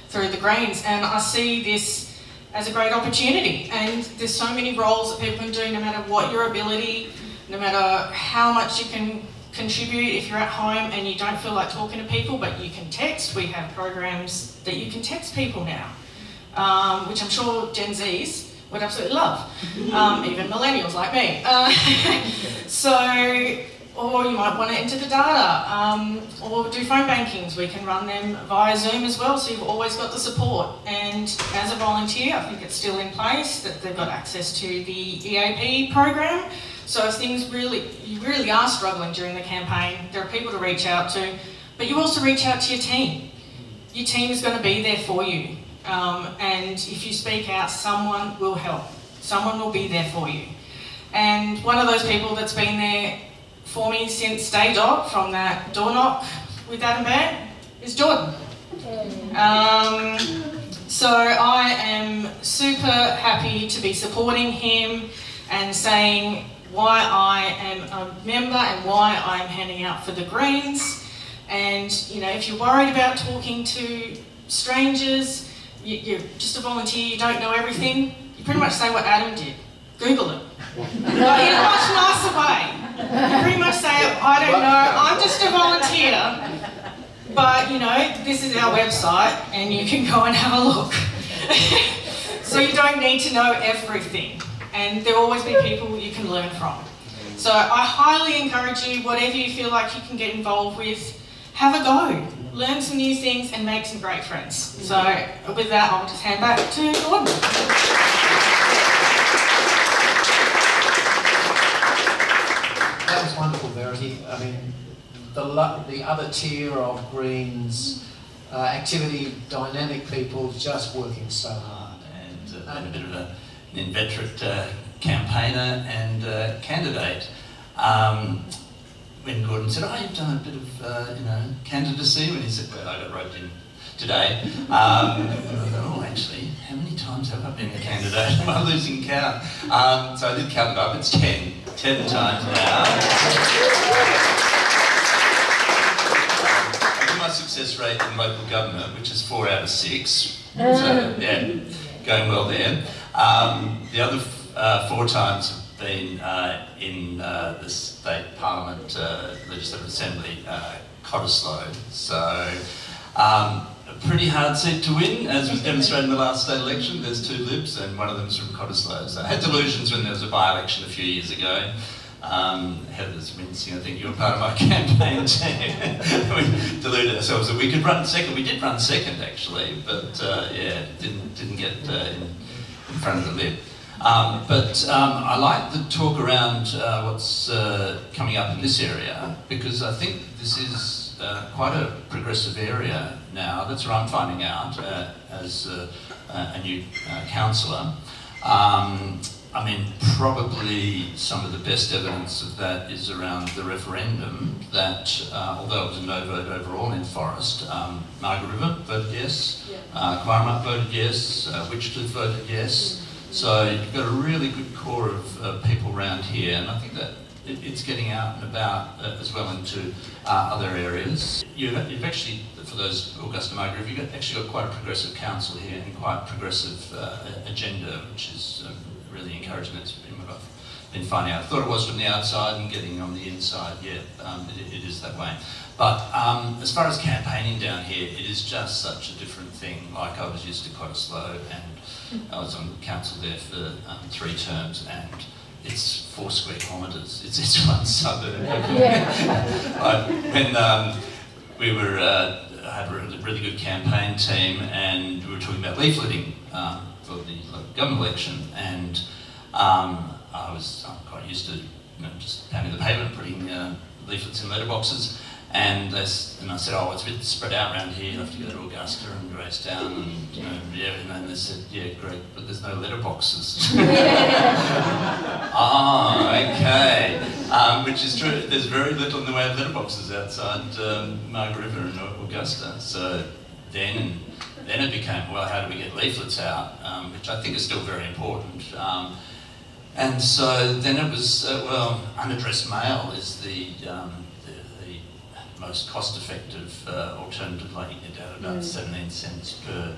[SPEAKER 7] through the Greens, and I see this as a great opportunity. And there's so many roles that people can do, no matter what your ability, no matter how much you can contribute. If you're at home and you don't feel like talking to people, but you can text, we have programs that you can text people now, which I'm sure Gen Zs would absolutely love, even millennials like me. Or you might want to enter the data, or do phone bankings. We can run them via Zoom as well, so you've always got the support. And as a volunteer, I think it's still in place that they've got access to the EAP program. So if you really are struggling during the campaign, there are people to reach out to, but you also reach out to your team. Your team is going to be there for you. And if you speak out, someone will help. Someone will be there for you. And one of those people that's been there for me since day dot, from that door knock with Adam Baird, is Jordon. So I am super happy to be supporting him and saying why I am a member and why I'm handing out for the Greens. And you know, if you're worried about talking to strangers, you're just a volunteer, you don't know everything, you pretty much say what Adam did. Google it. But in a much nicer way. You pretty much say, I don't know, I'm just a volunteer, but you know, this is our website and you can go and have a look. So you don't need to know everything, and there'll always be people you can learn from. So I highly encourage you, whatever you feel like you can get involved with, have a go. Learn some new things and make some great friends. So with that, I'll just hand back to Jordon.
[SPEAKER 2] That was wonderful, Verity. I mean, the other tier of Greens activity, dynamic people, just working so hard.
[SPEAKER 8] And a bit of an inveterate campaigner and candidate. When Gordon said, "Oh, you've done a bit of, candidacy," when he said, "Well, I got roped in today," I thought, "Oh, actually, how many times have I been a candidate? Am I losing count?" So I did count it up. It's 10 times now. I do my success rate in local government, which is 4 out of 6. So yeah, going well there. The other 4 times have been in the State Parliament Legislative Assembly, Cottesloe. So a pretty hard seat to win, as was demonstrated in the last state election. There's 2 Libs and one of them's from Cottesloe. So I had delusions when there was a by-election a few years ago. Heather's wincing, I think you were part of my campaign team. We deluded ourselves that we could run second. We did run second actually, but yeah, didn't get in front of the Lib. I like the talk around what's coming up in this area, because I think this is quite a progressive area now. That's what I'm finding out as a new councillor. I mean, probably some of the best evidence of that is around the referendum that, although it was a no vote overall in Forest, Margaret River voted yes, Cramer voted yes, Wichita voted yes. So you've got a really good core of people around here, and I think that it's getting out and about as well into other areas. You've actually, for those Augusta Margaret, you've actually got quite a progressive council here and quite a progressive agenda, which is really encouraging. That's been what I've been finding out. I thought it was from the outside and getting on the inside. Yeah, it is that way. But as far as campaigning down here, it is just such a different thing. Like I was used to Cottesloe, and I was on council there for 3 terms, and it's 4 square kilometres. It's one suburb. When we were, I had a really good campaign team, and we were talking about leafleting for the local government election, and I'm quite used to just pounding the pavement, putting leaflets in letterboxes. And I said, oh, it's a bit spread out around here, you have to go to Augusta and Gracetown, and and then they said, yeah, great, but there's no letterboxes. Okay, which is true. There's very little in the way of letterboxes outside Margaret River and Augusta. So then it became, well, how do we get leaflets out, which I think is still very important. And so then it was, well, unaddressed mail is the most cost-effective alternative, like you get out about 17 cents per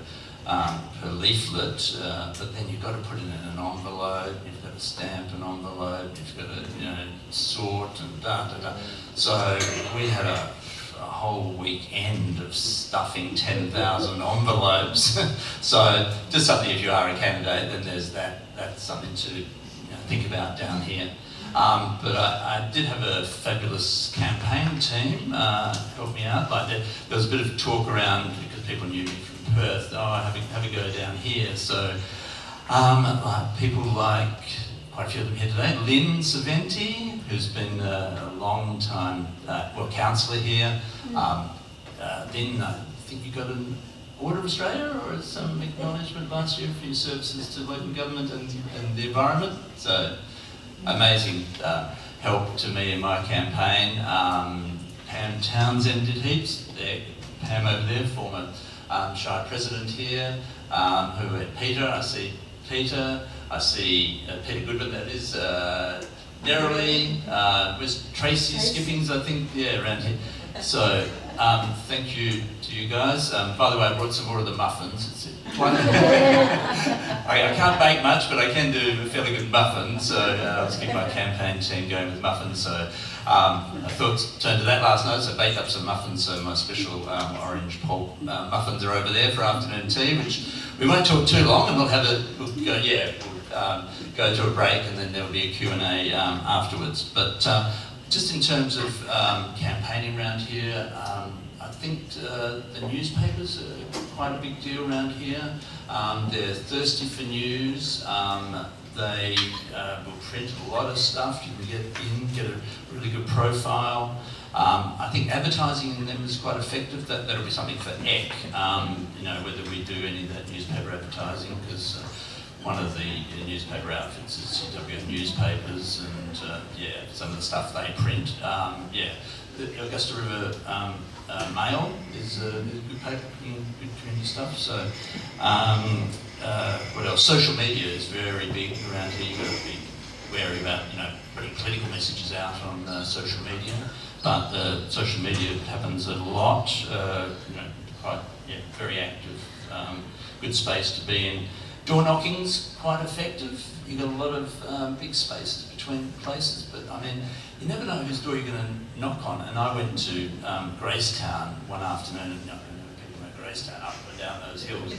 [SPEAKER 8] leaflet, but then you've got to put it in an envelope, you've got to stamp an envelope, you've got to sort and da-da-da. So we had a whole weekend of stuffing 10,000 envelopes. So just something, if you are a candidate, then there's that's something to think about down here. But I did have a fabulous campaign team help me out. Like there was a bit of talk around, because people knew me from Perth, have a go down here. So people like, quite a few of them here today, Lynn Saventi, who's been a long time councillor here. Then I think you got an Order of Australia or some acknowledgement last year for your services to local government and the environment. So amazing help to me in my campaign. Pam Townsend did heaps. Pam over there, former Shire President here, who had Peter. I see Peter. I see Peter Goodman, that is. Nerily, was Tracy Skippings, I think, around here. So thank you to you guys. By the way, I brought some more of the muffins. I can't bake much, but I can do a fairly good muffin, so I was keeping my campaign team going with muffins. So I thought to turn to that last night, so I baked up some muffins. So my special orange pulp muffins are over there for afternoon tea, which we won't talk too long, and we'll go to a break, and then there'll be a Q&A afterwards. But just in terms of campaigning around here, I think the newspapers are quite a big deal around here. They're thirsty for news. They will print a lot of stuff. You can get a really good profile. I think advertising in them is quite effective. That'll be something for EC, whether we do any of that newspaper advertising, because one of the newspaper outfits is CW Newspapers, and some of the stuff they print. The Augusta River Mail is a good paper, good community stuff. So, what else? Social media is very big around here. You've got to be wary about, putting political messages out on social media. But social media happens a lot. Very active. Good space to be in. Door knocking's quite effective. You've got a lot of big spaces between places, but I mean, you never know whose door you're going to knock on. And I went to Gracetown one afternoon, and people know Gracetown up and down those hills.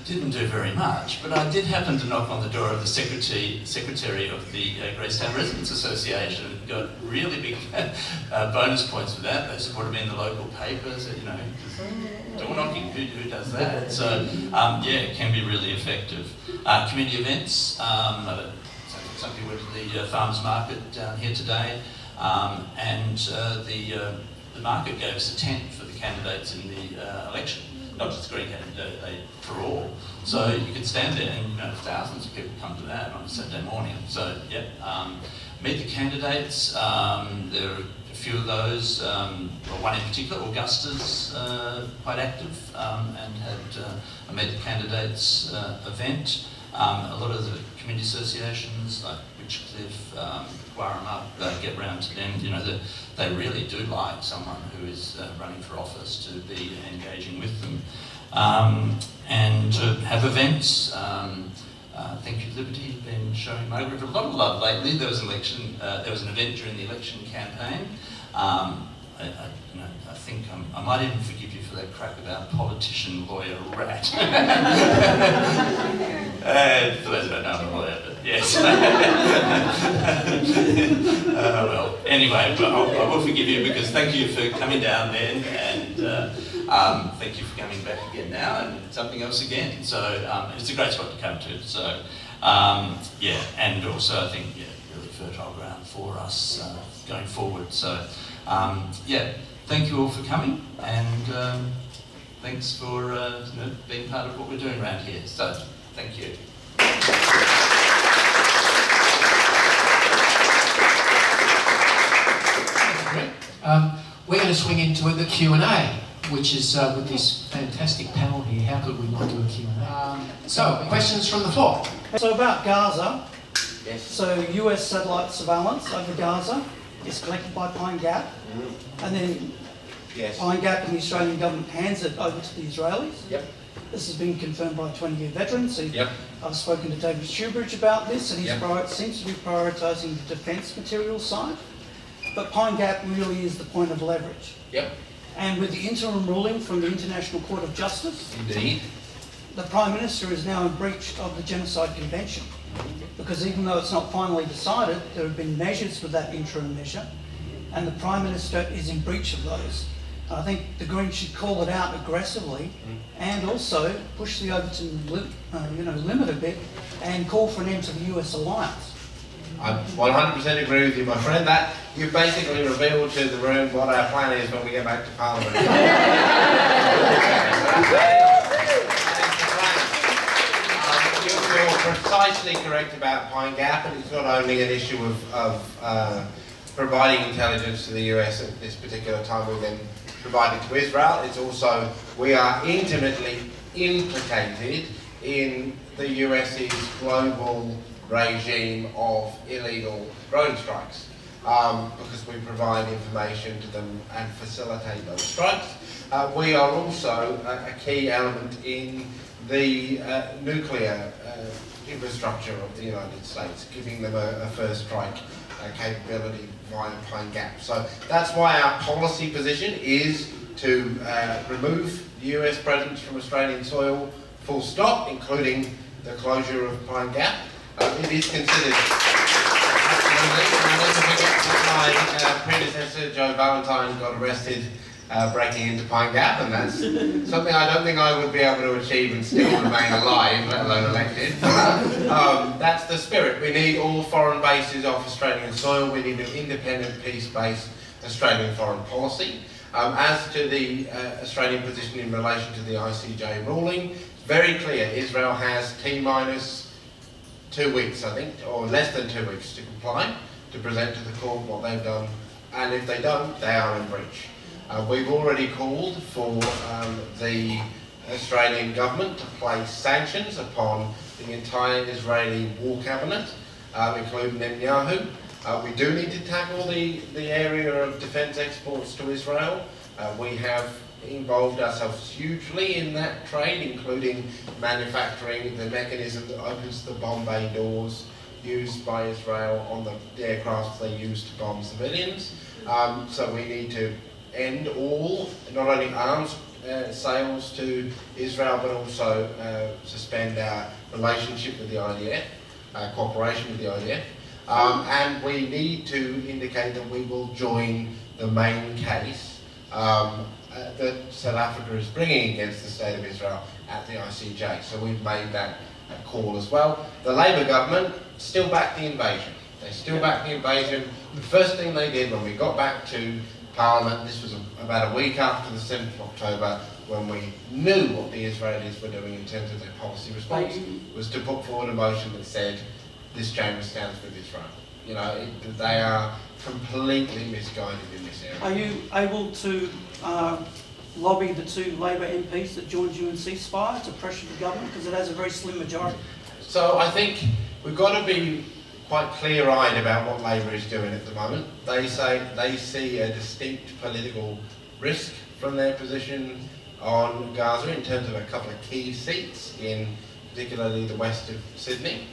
[SPEAKER 8] Didn't do very much, but I did happen to knock on the door of the secretary of the Gracetown Residents Association, and got really big bonus points for that. They supported me in the local papers, door knocking, who does that? So, it can be really effective. Community events, some people went to the farmers market down here today, and the market gave us a tent for the candidates in the election. Not just the Green candidate, for all. So you can stand there, and thousands of people come to that on a Saturday morning. So, meet the candidates. There are a few of those, one in particular, Augusta's quite active, and had a Meet the Candidates event. A lot of the community associations, like Richcliffe, Warramup, get round to them. They really do like someone who is running for office to be engaging with them. And have events. thank you, Liberty. You've been showing Margaret River a lot of love lately. There was an event during the election campaign. I think I might even forgive you for that crap about politician, lawyer, rat. For those who don't know, I'm a lawyer, but yes. Well, anyway, but I will forgive you because thank you for coming down then, and thank you for coming back again now and something else again. So it's a great spot to come to. So yeah, and also I think really fertile ground for us going forward. So yeah. Thank you all for coming, and thanks for being part of what we're doing around here. So, thank you.
[SPEAKER 2] We're going to swing into the Q&A, which is with this fantastic panel here. How could we not do a Q&A? So, questions from the floor.
[SPEAKER 4] So about Gaza,
[SPEAKER 1] Yes.
[SPEAKER 4] so US satellite surveillance over Gaza is collected by Pine Gap, and then
[SPEAKER 1] Yes.
[SPEAKER 4] Pine Gap and the Australian government hands it over to the Israelis.
[SPEAKER 1] Yep.
[SPEAKER 4] This has been confirmed by a 20-year veteran. So
[SPEAKER 1] Yep.
[SPEAKER 4] I've spoken to David Shoebridge about this, and he
[SPEAKER 1] Yep.
[SPEAKER 4] seems to be prioritising the defence materials side. But Pine Gap really is the point of leverage.
[SPEAKER 1] Yep.
[SPEAKER 4] And with the interim ruling from the International Court of Justice,
[SPEAKER 1] Indeed.
[SPEAKER 4] the Prime Minister is now in breach of the Genocide Convention. Because even though it's not finally decided, there have been measures with that interim measure, and the Prime Minister is in breach of those. I think the Greens should call it out aggressively, and also push the Overton limit a bit, and call for an end to the US alliance.
[SPEAKER 1] I 100% agree with you, my friend. That you've basically revealed to the room what our plan is when we get back to Parliament. You're precisely correct about Pine Gap, and it's not only an issue of providing intelligence to the US at this particular time, we then provide it to Israel. It's also, we are intimately implicated in the US's global regime of illegal drone strikes, because we provide information to them and facilitate those strikes. We are also a key element in the nuclear infrastructure of the United States, giving them a first strike capability via Pine Gap. So that's why our policy position is to remove the US presence from Australian soil, full stop, including the closure of Pine Gap. It is considered, absolutely, and don't forget that my predecessor, Joe Valentine, got arrested breaking into Pine Gap, and that's something I don't think I would be able to achieve and still remain alive, let alone elected. That's the spirit. We need all foreign bases off Australian soil. We need an independent, peace-based Australian foreign policy. As to the Australian position in relation to the ICJ ruling, it's very clear. Israel has T-minus 2 weeks, I think, or less than 2 weeks to comply, to present to the court what they've done, and if they don't, they are in breach. We've already called for the Australian government to place sanctions upon the entire Israeli war cabinet, including Netanyahu. We do need to tackle the area of defence exports to Israel. We have involved ourselves hugely in that trade, including manufacturing the mechanism that opens the bomb bay doors used by Israel on the aircraft they use to bomb civilians. So we need to end all, not only arms sales to Israel, but also suspend our relationship with the IDF, cooperation with the IDF. And we need to indicate that we will join the main case that South Africa is bringing against the State of Israel at the ICJ. So we've made that call as well. The Labour government still backed the invasion. They still backed the invasion. The first thing they did when we got back to Parliament, this was about a week after the 7th of October, when we knew what the Israelis were doing in terms of their policy response, was to put forward a motion that said, this chamber stands with Israel. You know, they are completely misguided in this area.
[SPEAKER 4] Are you able to lobby the 2 Labor MPs that joined you in ceasefire to pressure the government, because it has a very slim majority?
[SPEAKER 1] So I think we've got to be quite clear-eyed about what Labor is doing at the moment. They say they see a distinct political risk from their position on Gaza in terms of a couple of key seats in particularly the west of Sydney.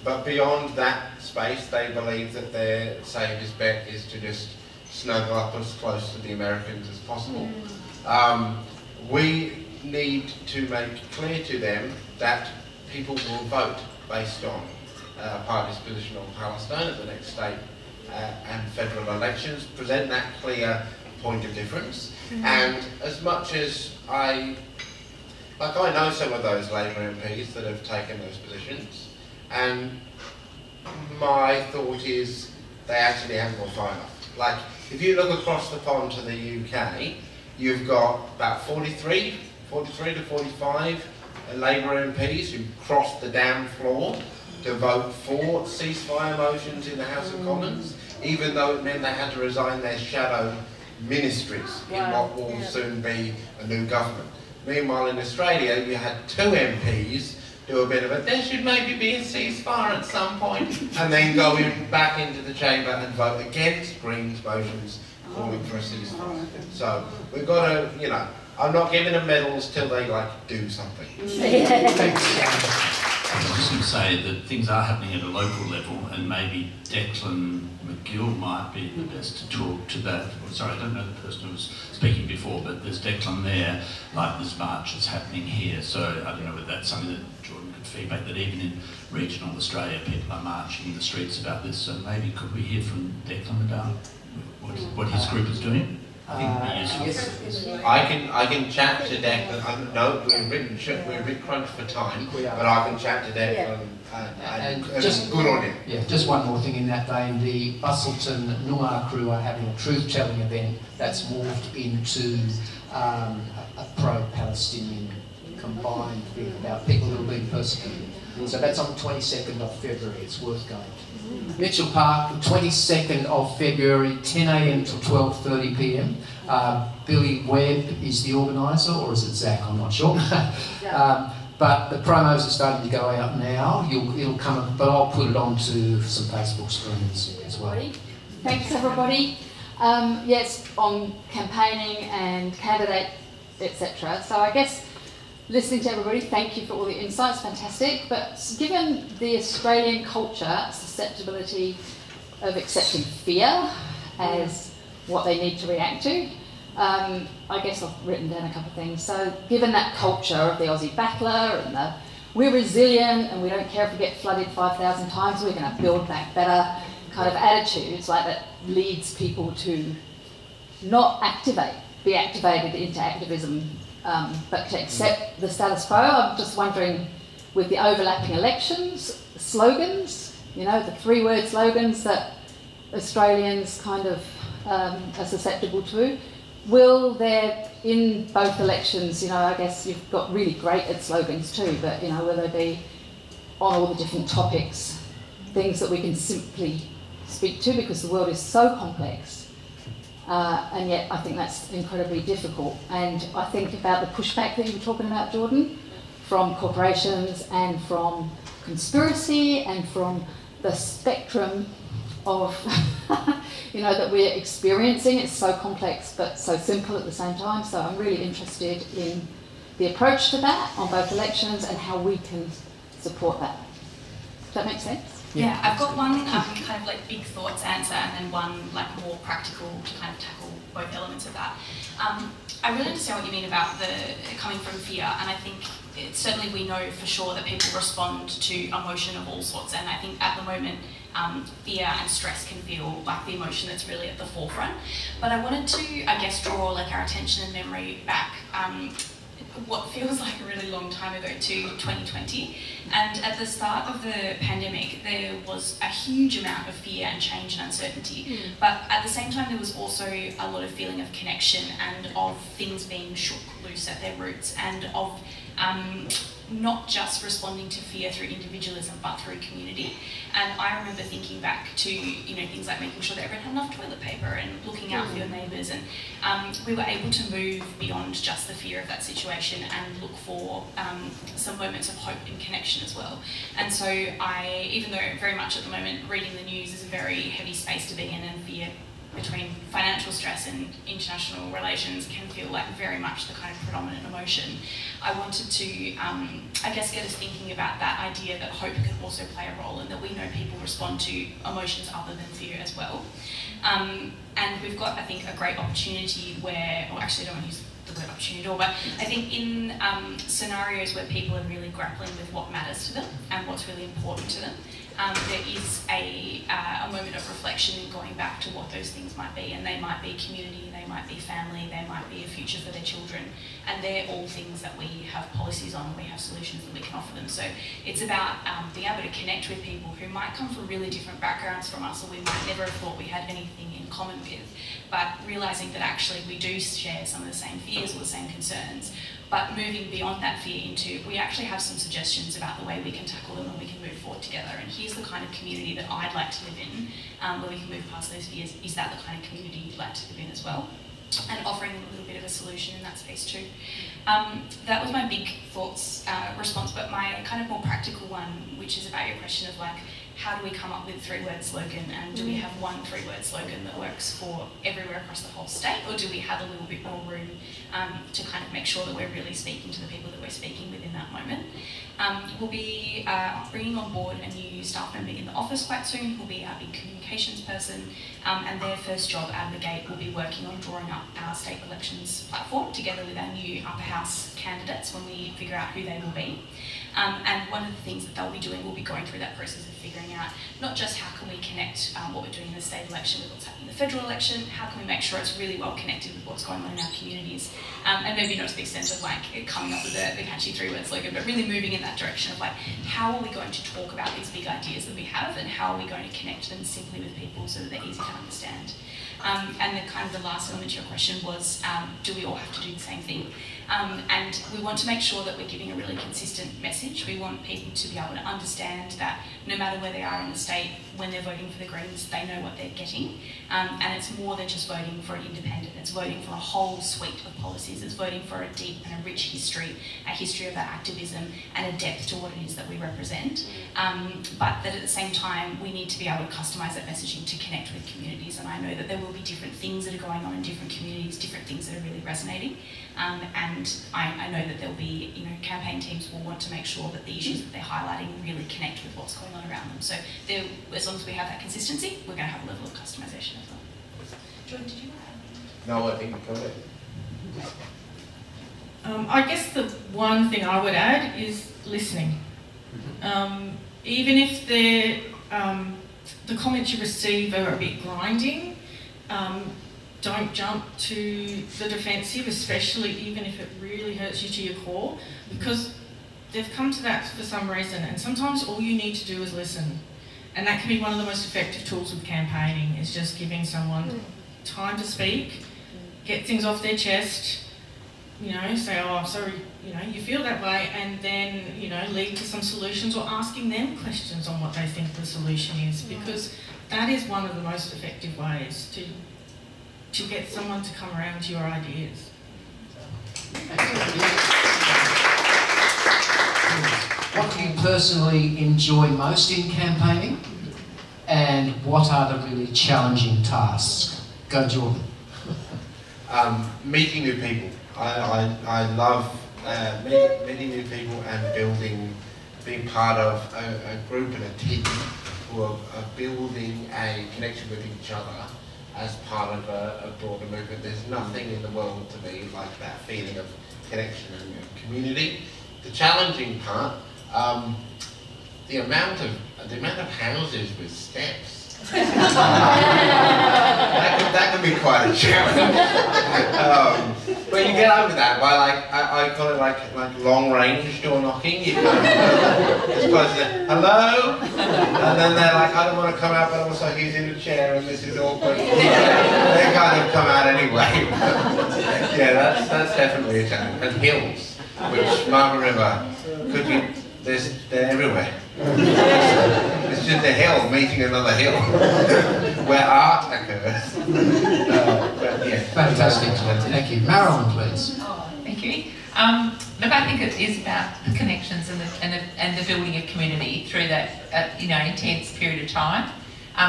[SPEAKER 1] But beyond that space, they believe that their safest bet is to just snuggle up as close to the Americans as possible. We need to make clear to them that people will vote based on party's position on Palestine at the next state and federal elections, present that clear point of difference. And as much as I know some of those Labour MPs that have taken those positions, and my thought is they actually haven't gone far enough. Like, if you look across the pond to the UK, you've got about 43 to 45 Labour MPs who crossed the damn floor to vote for ceasefire motions in the House of Commons, even though it meant they had to resign their shadow ministries in what will soon be a new government. Meanwhile, in Australia, you had 2 MPs do a bit of it. There should maybe be a ceasefire at some point, and then go back into the chamber and vote against Greens motions calling for a ceasefire. So we've got to, you know, I'm not giving them medals till they do something.
[SPEAKER 8] I was just going to say that things are happening at a local level, and maybe Declan McGill might be the best to talk to that. Sorry, I don't know the person who was speaking before, but there's Declan there, like there's marches happening here, so I don't know whether that's something that Jordon could feedback, that even in regional Australia people are marching in the streets about this, so maybe could we hear from Declan about what his group is doing? I think it'd be useful.
[SPEAKER 1] I can chat to Declan. No, we're a bit crunched for time, but I can chat to Declan. And just good on him.
[SPEAKER 2] Yeah, just one more thing in that vein. The Busselton Noongar crew are having a truth-telling event that's morphed into a pro-Palestinian combined thing about people who are being persecuted. So that's on the 22nd of February. It's worth going to. Mitchell Park, 22nd of February, 10 a.m. to 12:30 p.m. Billy Webb is the organiser, or is it Zach? I'm not sure. But the promos are starting to go out now. It'll come, but I'll put it onto some Facebook screens as well.
[SPEAKER 9] Thanks, everybody. Yes, on campaigning and candidate, etc. So I guess listening to everybody, thank you for all the insights, fantastic. But given the Australian culture, susceptibility of accepting fear as what they need to react to, I guess I've written down a couple of things. So given that culture of the Aussie battler and the we're resilient and we don't care if we get flooded 5,000 times, we're going to build back better kind of attitudes, like that leads people to not be activated into activism, but to accept the status quo. I'm just wondering, with the overlapping elections, slogans, you know, the 3-word slogans that Australians kind of are susceptible to, will there, in both elections, you know, I guess you've got really great at slogans too, but, you know, will there be, on all the different topics, things that we can simply speak to, because the world is so complex. And yet I think that's incredibly difficult. And I think about the pushback that you were talking about, Jordon, from corporations and from conspiracy and from the spectrum of, you know, that we're experiencing. It's so complex but so simple at the same time. So I'm really interested in the approach to that on both elections and how we can support that. Does that make sense?
[SPEAKER 6] Yeah, I've got one kind of like big thoughts answer and then one like more practical to kind of tackle both elements of that. I really understand what you mean about the coming from fear, and I think certainly we know for sure that people respond to emotion of all sorts, and I think at the moment fear and stress can feel like the emotion that's really at the forefront. But I wanted to, I guess, draw like our attention and memory back what feels like a really long time ago to 2020, and at the start of the pandemic there was a huge amount of fear and change and uncertainty, but at the same time there was also a lot of feeling of connection and of things being shook loose at their roots, and of not just responding to fear through individualism but through community. And I remember thinking back to, you know, things like making sure that everyone had enough toilet paper and looking out for your neighbours, and we were able to move beyond just the fear of that situation and look for some moments of hope and connection as well. And so I, even though very much at the moment reading the news is a very heavy space to be in and fear between financial stress and international relations can feel like very much the kind of predominant emotion. I wanted to, I guess, get us thinking about that idea that hope can also play a role and that we know people respond to emotions other than fear as well. And we've got, I think, a great opportunity where, or actually I don't want to use the word opportunity at all, but I think in scenarios where people are really grappling with what matters to them and what's really important to them, there is a moment of reflection and going back to what those things might be, and they might be community, they might be family, they might be a future for their children, and they're all things that we have policies on, we have solutions that we can offer them. So it's about being able to connect with people who might come from really different backgrounds from us, or we might never have thought we had anything in common with, but realising that actually we do share some of the same fears or the same concerns, but moving beyond that fear into, we actually have some suggestions about the way we can tackle them and we can move forward together. And here's the kind of community that I'd like to live in, where we can move past those fears. Is that the kind of community you'd like to live in as well? And offering them a little bit of a solution in that space too. That was my big thoughts response, but my kind of more practical one, which is about your question of like, how do we come up with a 3-word slogan, and do we have one 3-word slogan that works for everywhere across the whole state, or do we have a little bit more room to kind of make sure that we're really speaking to the people that we're speaking with in that moment? We'll be bringing on board a new staff member in the office quite soon, who'll be our big communications person, and their first job out of the gate will be working on drawing up our state elections platform together with our new upper house candidates when we figure out who they will be. And one of the things that they'll be doing, we'll be going through that process of figuring out not just how can we connect what we're doing in the state election with what's happening in the federal election, how can we make sure it's really well connected with what's going on in our communities, and maybe not to the extent of like coming up with the catchy 3-word slogan, but really moving in that direction of like, how are we going to talk about these big ideas that we have, and how are we going to connect them simply with people so that they're easy to understand. And the kind of the last element to your question was, do we all have to do the same thing? And we want to make sure that we're giving a really consistent message. We want people to be able to understand that no matter where they are in the state, when they're voting for the Greens, they know what they're getting. And it's more than just voting for an independent. It's voting for a whole suite of policies. It's voting for a deep and a rich history, a history of that activism, and a depth to what it is that we represent. But that at the same time, we need to be able to customise that messaging to connect with communities. And I know that there will be different things that are going on in different communities, different things that are really resonating. And I know that there'll be, campaign teams will want to make sure that the issues that they're highlighting really connect with what's going on around them. So as long as we have that consistency, we're going to have a level of customisation as well. Jordan, did you want to add?
[SPEAKER 1] No, I think you covered it.
[SPEAKER 7] I guess the one thing I would add is listening. Even if the comments you receive are a bit grinding, don't jump to the defensive, especially even if it really hurts you to your core, because they've come to that for some reason, and sometimes all you need to do is listen. And that can be one of the most effective tools with campaigning, is just giving someone time to speak, get things off their chest, say, oh, I'm sorry, you feel that way, and then, lead to some solutions, or asking them questions on what they think the solution is, because that is one of the most effective ways to get someone to come around to your ideas.
[SPEAKER 2] What do you personally enjoy most in campaigning, and what are the really challenging tasks? Go, Jordan.
[SPEAKER 1] Meeting new people. I love meeting new people and being part of a group and a team who are building a connection with each other as part of a broader movement. There's nothing in the world to me like that feeling of connection and community. The challenging part, the amount of houses with steps. that can be quite a challenge. But you get over that by I call it like long range door knocking. You it's close to hello, and then they're like, I don't want to come out, but also he's in a chair and this is awkward. They kind of come out anyway. Yeah, that's definitely a challenge. And hills, which Margaret River could be. They're everywhere. It's just a hill meeting another hill where art occurs. Yeah.
[SPEAKER 2] Fantastic. Thank you. Marilyn, please.
[SPEAKER 3] Oh, thank you. Look, I think it is about the connections and the building of community through that intense period of time.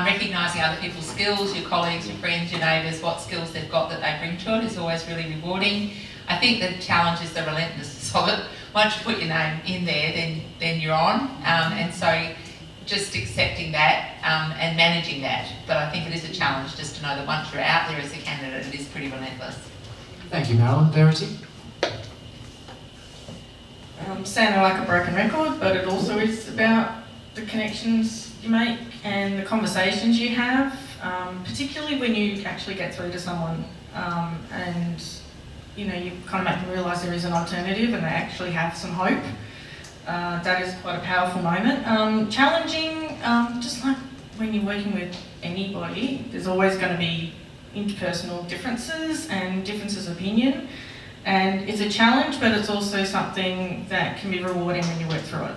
[SPEAKER 3] Recognising other people's skills, your colleagues, your friends, your neighbours, what skills they've got that they bring to it is always really rewarding. I think the challenge is the relentlessness of it. Once you put your name in there, then you're on. And so just accepting that and managing that. But I think it is a challenge just to know that once you're out there as a candidate, it is pretty relentless.
[SPEAKER 2] Thank you, Marilyn. Verity?
[SPEAKER 7] Sounding like a broken record, but it also is about the connections you make and the conversations you have, particularly when you actually get through to someone and you know, you kind of make them realise there is an alternative and they actually have some hope. That is quite a powerful moment. Challenging, just like when you're working with anybody, there's always going to be interpersonal differences and differences of opinion. And it's a challenge, but it's also something that can be rewarding when you work through it.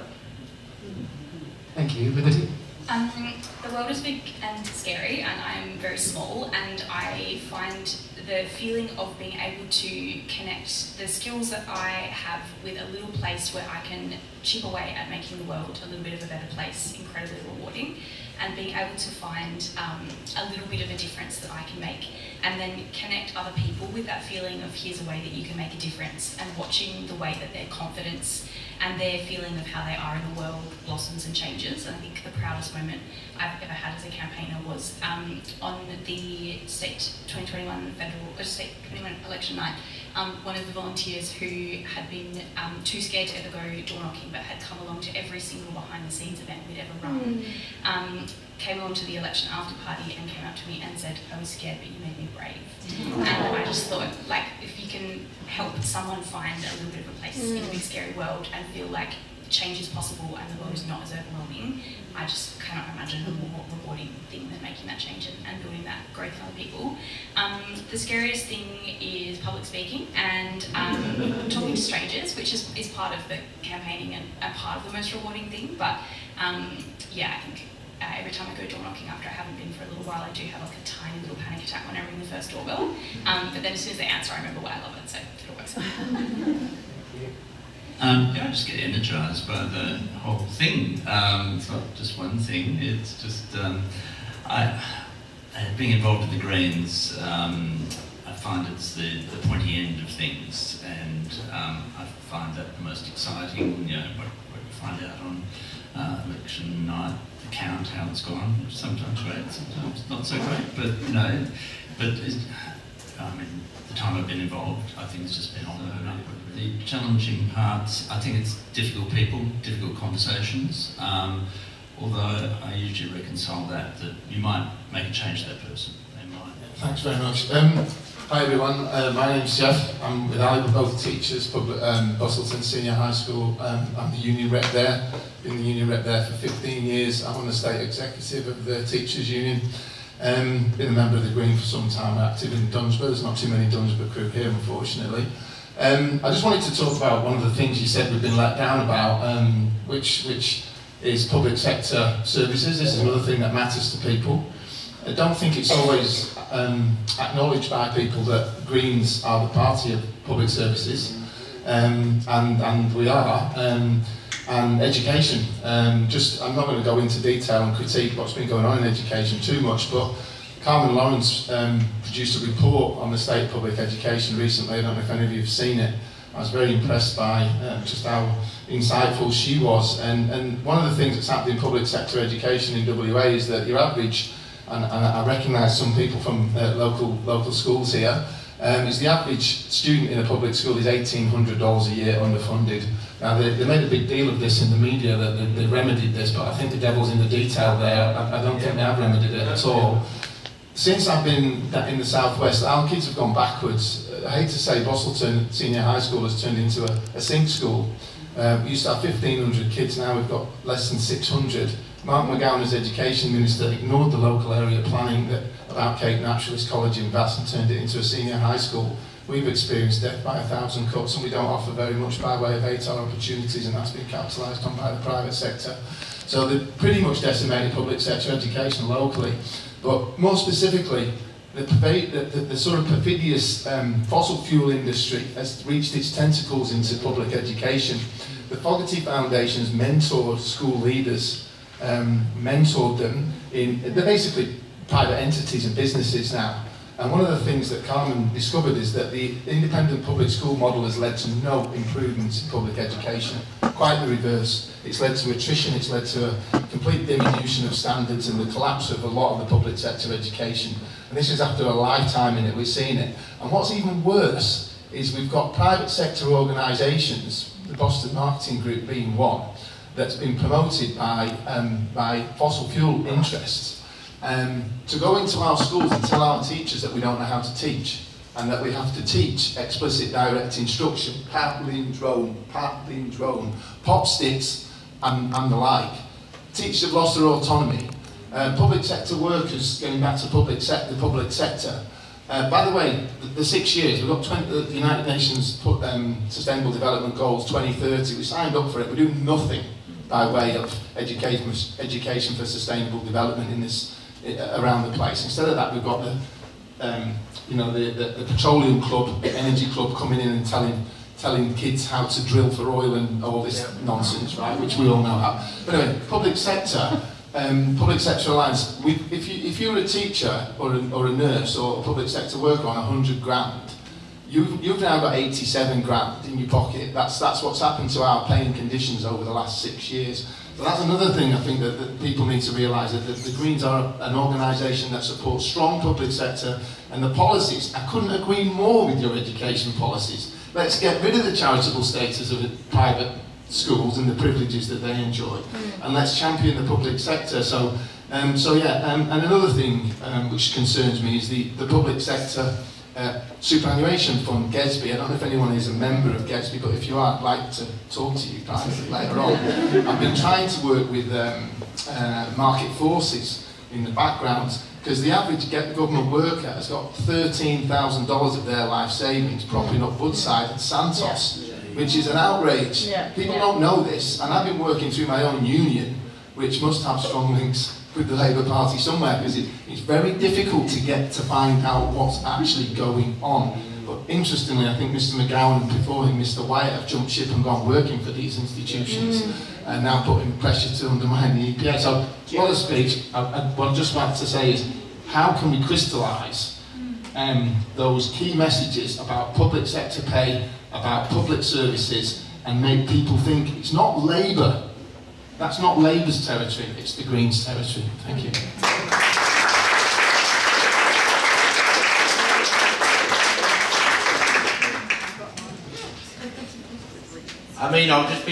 [SPEAKER 2] Thank you. Verity?
[SPEAKER 6] The world is big and scary, and I'm very small, and I find the feeling of being able to connect the skills that I have with a little place where I can chip away at making the world a little bit of a better place incredibly rewarding, and being able to find a little bit of a difference that I can make, and then connect other people with that feeling of here's a way that you can make a difference, and watching the way that their confidence and their feeling of how they are in the world blossoms and changes. And I think the proudest moment I've ever had as a campaigner was on the state 2021 state 2021 election night. One of the volunteers who had been too scared to ever go door knocking but had come along to every single behind the scenes event we'd ever run, came along to the election after party and came up to me and said, I was scared but you made me brave. And I just thought, like, if you can help someone find a little bit of a place in a big scary world and feel like change is possible and the world is not as overwhelming, I just cannot imagine a more rewarding thing than making that change and building that growth in other people. The scariest thing is public speaking and talking to strangers, which is part of the campaigning and part of the most rewarding thing. But yeah, I think every time I go door knocking after I haven't been for a little while, I do have like a tiny little panic attack when I ring the first doorbell. But then as soon as they answer, I remember why I love it, so it all works out.
[SPEAKER 8] Yeah, I just get energised by the whole thing. It's not just one thing, it's just, being involved with the Greens, I find it's the pointy end of things, and I find that the most exciting, you know, what we find out on election night, the count, how it's gone, sometimes great, sometimes not so great, but, you know, I mean, the time I've been involved, I think it's just been on and up. The challenging parts, I think it's difficult people, difficult conversations, although I usually reconcile that you might make a change to that person. They might.
[SPEAKER 10] Thanks very much. Hi everyone, my name's Jeff. I'm with Ali, we're both teachers, Bustleton Senior High School. I'm the union rep there, been the union rep there for 15 years. I'm on the state executive of the Teachers Union. Been a member of the Green for some time, active in Dunsborough. There's not too many Dunsborough crew here, unfortunately. I just wanted to talk about one of the things you said we've been let down about, which is public sector services. This is another thing that matters to people. I don't think it's always acknowledged by people that Greens are the party of public services, and we are. And education. I'm not going to go into detail and critique what's been going on in education too much, but Carmen Lawrence produced a report on the state of public education recently. I don't know if any of you have seen it. I was very impressed by just how insightful she was. And one of the things that's happened in public sector education in WA is that your average, and I recognise some people from local schools here, is the average student in a public school is $1,800 a year underfunded. Now they made a big deal of this in the media that they remedied this, but I think the devil's in the detail there. I don't think they have remedied it at all. Since I've been in the southwest, our kids have gone backwards. I hate to say Bustleton Senior High School has turned into a sink school. We used to have 1,500 kids, now we've got less than 600. Mark McGowan, as Education Minister, ignored the local area planning about Cape Naturalist College in Bass and turned it into a senior high school. We've experienced death by 1,000 cuts, and we don't offer very much by way of ATAR opportunities, and that's been capitalised on by the private sector. So they've pretty much decimated public sector education locally. But more specifically, the sort of perfidious fossil fuel industry has reached its tentacles into public education. The Fogarty Foundation has mentored school leaders mentored them they're basically private entities and businesses now. And one of the things that Carmen discovered is that the independent public school model has led to no improvements in public education. Quite the reverse. It's led to attrition, it's led to a complete diminution of standards and the collapse of a lot of the public sector education. And this is after a lifetime in it, we're seeing it. And what's even worse is we've got private sector organisations, the Boston Marketing Group being one, that's been promoted by fossil fuel interests. To go into our schools and tell our teachers that we don't know how to teach and that we have to teach explicit direct instruction, partly in drone, pop sticks and the like. Teachers have lost their autonomy. Public sector workers getting back to the public sector. By the way, the 6 years, we've got the United Nations Sustainable Development Goals 2030, we signed up for it, we're doing nothing by way of education for sustainable development in this around the place. Instead of that, we've got the petroleum club, the energy club coming in and telling kids how to drill for oil and all this nonsense, right? Which we all know how. But anyway, public sector alliance. If you're a teacher or a nurse or a public sector worker on 100 grand, you've now got 87 grand in your pocket. That's what's happened to our paying conditions over the last 6 years. So that's another thing I think that people need to realise, that the Greens are an organisation that supports strong public sector and the policies. I couldn't agree more with your education policies. Let's get rid of the charitable status of private schools and the privileges that they enjoy, and let's champion the public sector. And another thing which concerns me is the public sector superannuation fund, GESB. I don't know if anyone is a member of GESB, but if you are, I'd like to talk to you privately later on. I've been trying to work with market forces in the background, because the average government worker has got $13,000 of their life savings propping up Woodside and Santos, which is an outrage. People don't know this, and I've been working through my own union, which must have strong links with the Labour Party somewhere, because it's very difficult to find out what's actually going on. But interestingly, I think Mr McGowan and before him Mr Wyatt have jumped ship and gone working for these institutions and now putting pressure to undermine the EPA. So, what a speech. What I'd just like to say is, how can we crystallise those key messages about public sector pay, about public services, and make people think it's not Labour. That's not Labour's territory, it's the Greens' territory. Thank you.
[SPEAKER 1] I mean, I'll just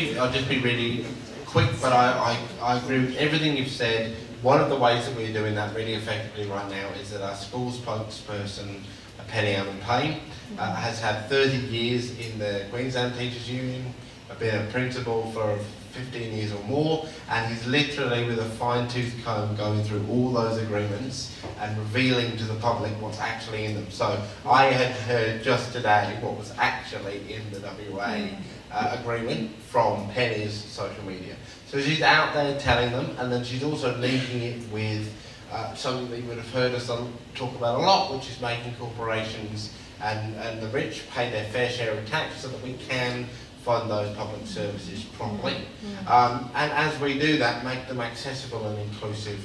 [SPEAKER 1] be really quick, but I agree with everything you've said. One of the ways that we're doing that really effectively right now is that our school spokesperson, Penny Allen Payne, has had 30 years in the Queensland Teachers Union, been a principal for 15 years or more, and he's literally with a fine-tooth comb going through all those agreements and revealing to the public what's actually in them. So I had heard just today what was actually in the WA agreement from Penny's social media. So she's out there telling them, and then she's also linking it with something that you would have heard us talk about a lot, which is making corporations and the rich pay their fair share of tax so that we can fund those public services properly. And as we do that, make them accessible and inclusive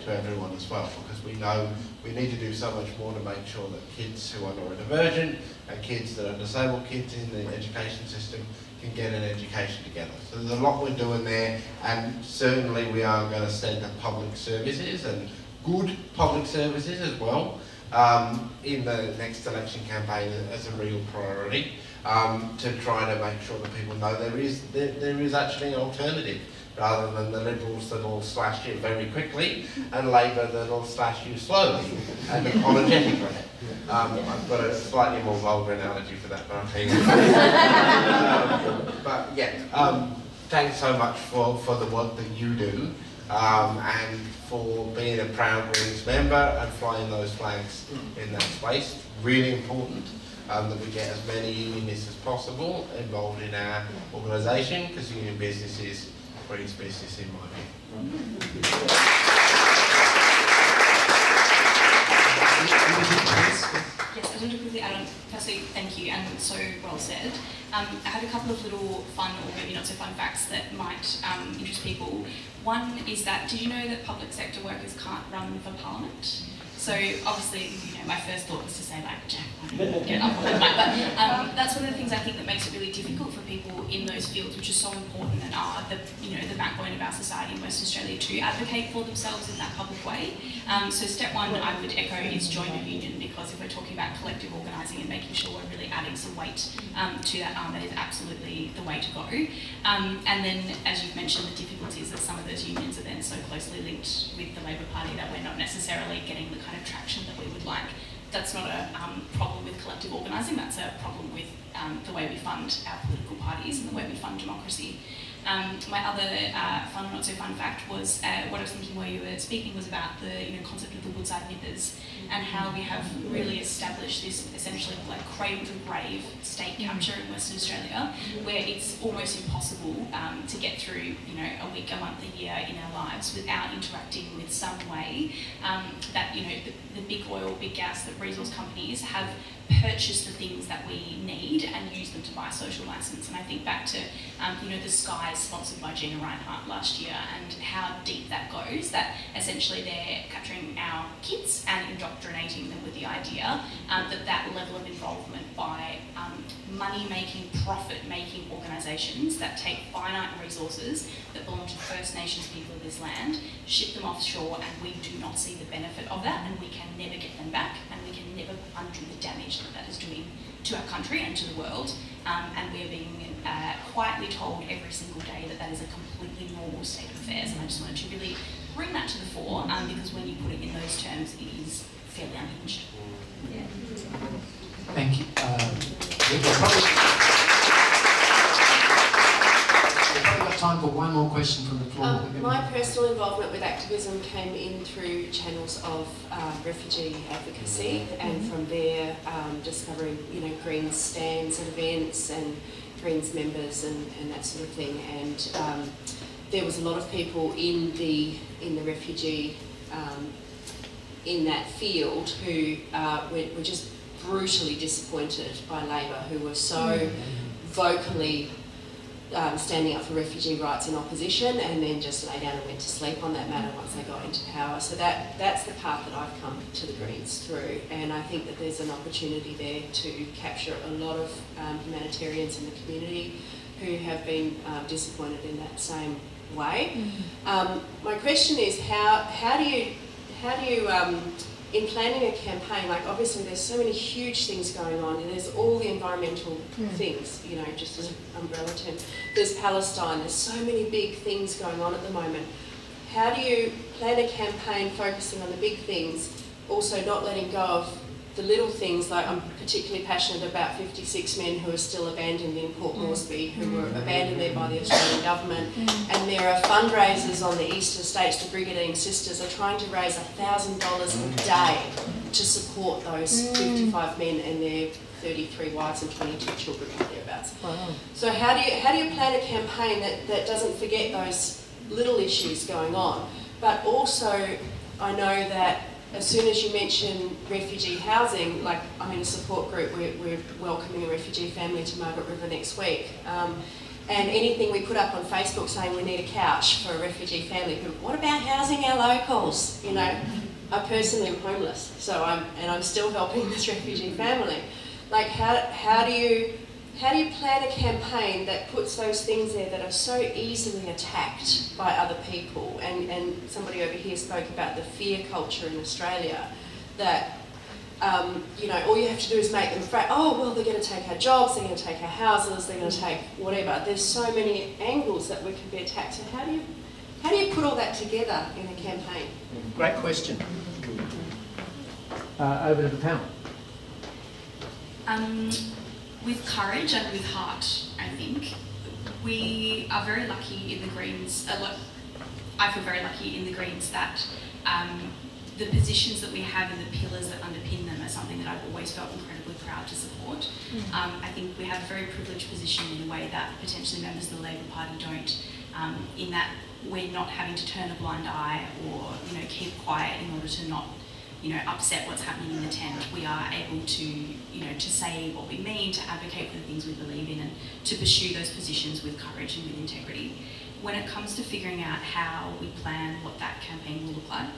[SPEAKER 1] to everyone as well, because we know we need to do so much more to make sure that kids who are neurodivergent and kids that are disabled kids in the education system can get an education together. So there's a lot we're doing there, and certainly we are going to send up public services and good public services as well in the next election campaign as a real priority. To try to make sure that people know there is actually an alternative, rather than the Liberals that will slash you very quickly and Labour that will slash you slowly and apologetically. I've got a slightly more vulgar analogy for that, but I'll tell you. But yeah, thanks so much for the work that you do and for being a proud Greens member and flying those flags in that space. Really important. That we get as many unionists as possible involved in our organisation, because union business is Greens business in my view.
[SPEAKER 6] Yes, I just quickly add on. Firstly, thank you, and so well said. I had a couple of little fun or maybe not so fun facts that might interest people. One is that, did you know that public sector workers can't run for Parliament? So obviously, you know, my first thought was to say like, Jack, why don't you get up on that mic? But that's one of the things I think that makes it really difficult for people in those fields, which are so important and are the, you know, the backbone of our society in Western Australia, to advocate for themselves in that public way. So step one, I would echo, is join a union, because if we're talking about collective organising and making sure we're really adding some weight to that arm, that is absolutely the way to go. And then, as you've mentioned, the difficulty is that some of those unions are then so closely linked with the Labor Party that we're not necessarily getting the kind of traction that we would like. That's not a problem with collective organising, that's a problem with the way we fund our political parties and the way we fund democracy. My other fun or not so fun fact was what I was thinking while you were speaking was about the concept of the Woodside nippers, and how we have really established this essentially like cradle to grave state capture in Western Australia, where it's almost impossible to get through a week, a month, a year in our lives without interacting with some way that the big oil, big gas, the resource companies have purchase the things that we need and use them to buy social licence. And I think back to the Skies sponsored by Gina Reinhardt last year, and how deep that goes, that essentially they're capturing our kids and indoctrinating them with the idea that level of involvement by money-making, profit-making organisations that take finite resources that belong to First Nations people of this land, ship them offshore, and we do not see the benefit of that, and we can never get them back, and we can never undo the damage that that is doing to our country and to the world. And we are being quietly told every single day that that is a completely normal state of affairs, and I just wanted to really bring that to the fore, because when you put it in those terms, it is fairly unhinged.
[SPEAKER 5] Yeah.
[SPEAKER 2] Thank you. We've probably got time for one more question from the floor.
[SPEAKER 11] My personal involvement with activism came in through channels of refugee advocacy, and from there discovering Greens stands at events and Greens members and that sort of thing. And there was a lot of people in the refugee in that field who were just brutally disappointed by Labor, who were so vocally standing up for refugee rights in opposition, and then just lay down and went to sleep on that matter once they got into power. So that's the path that I've come to the Greens through, and I think that there's an opportunity there to capture a lot of humanitarians in the community who have been disappointed in that same way. My question is, how do you in planning a campaign, like obviously there's so many huge things going on, and there's all the environmental things, just as an umbrella term. There's Palestine, there's so many big things going on at the moment. How do you plan a campaign focusing on the big things, also not letting go of the little things? Like, I'm particularly passionate about 56 men who are still abandoned in Port Moresby, who were abandoned there by the Australian government. And there are fundraisers on the eastern states. The Brigadine Sisters are trying to raise $1,000 a day to support those 55 men and their 33 wives and 22 children or thereabouts. Wow. So how do you plan a campaign that doesn't forget those little issues going on? But also, I know that as soon as you mention refugee housing, like I'm in a support group, we're welcoming a refugee family to Margaret River next week. And anything we put up on Facebook saying we need a couch for a refugee family, but what about housing our locals? I personally am homeless, so I'm still helping this refugee family. Like, how do you plan a campaign that puts those things there that are so easily attacked by other people? And somebody over here spoke about the fear culture in Australia, that all you have to do is make them afraid. Oh, well, they're going to take our jobs, they're going to take our houses, they're going to take whatever. There's so many angles that we can be attacked. So how do you put all that together in a campaign?
[SPEAKER 2] Great question. Over to the panel.
[SPEAKER 6] With courage and with heart, I think. We are very lucky in the Greens, I feel very lucky in the Greens that the positions that we have and the pillars that underpin them are something that I've always felt incredibly proud to support. I think we have a very privileged position in a way that potentially members of the Labor Party don't, in that we're not having to turn a blind eye or keep quiet in order to not upset what's happening in the tent, we are able to, to say what we mean, to advocate for the things we believe in, and to pursue those positions with courage and with integrity. When it comes to figuring out how we plan what that campaign will look like,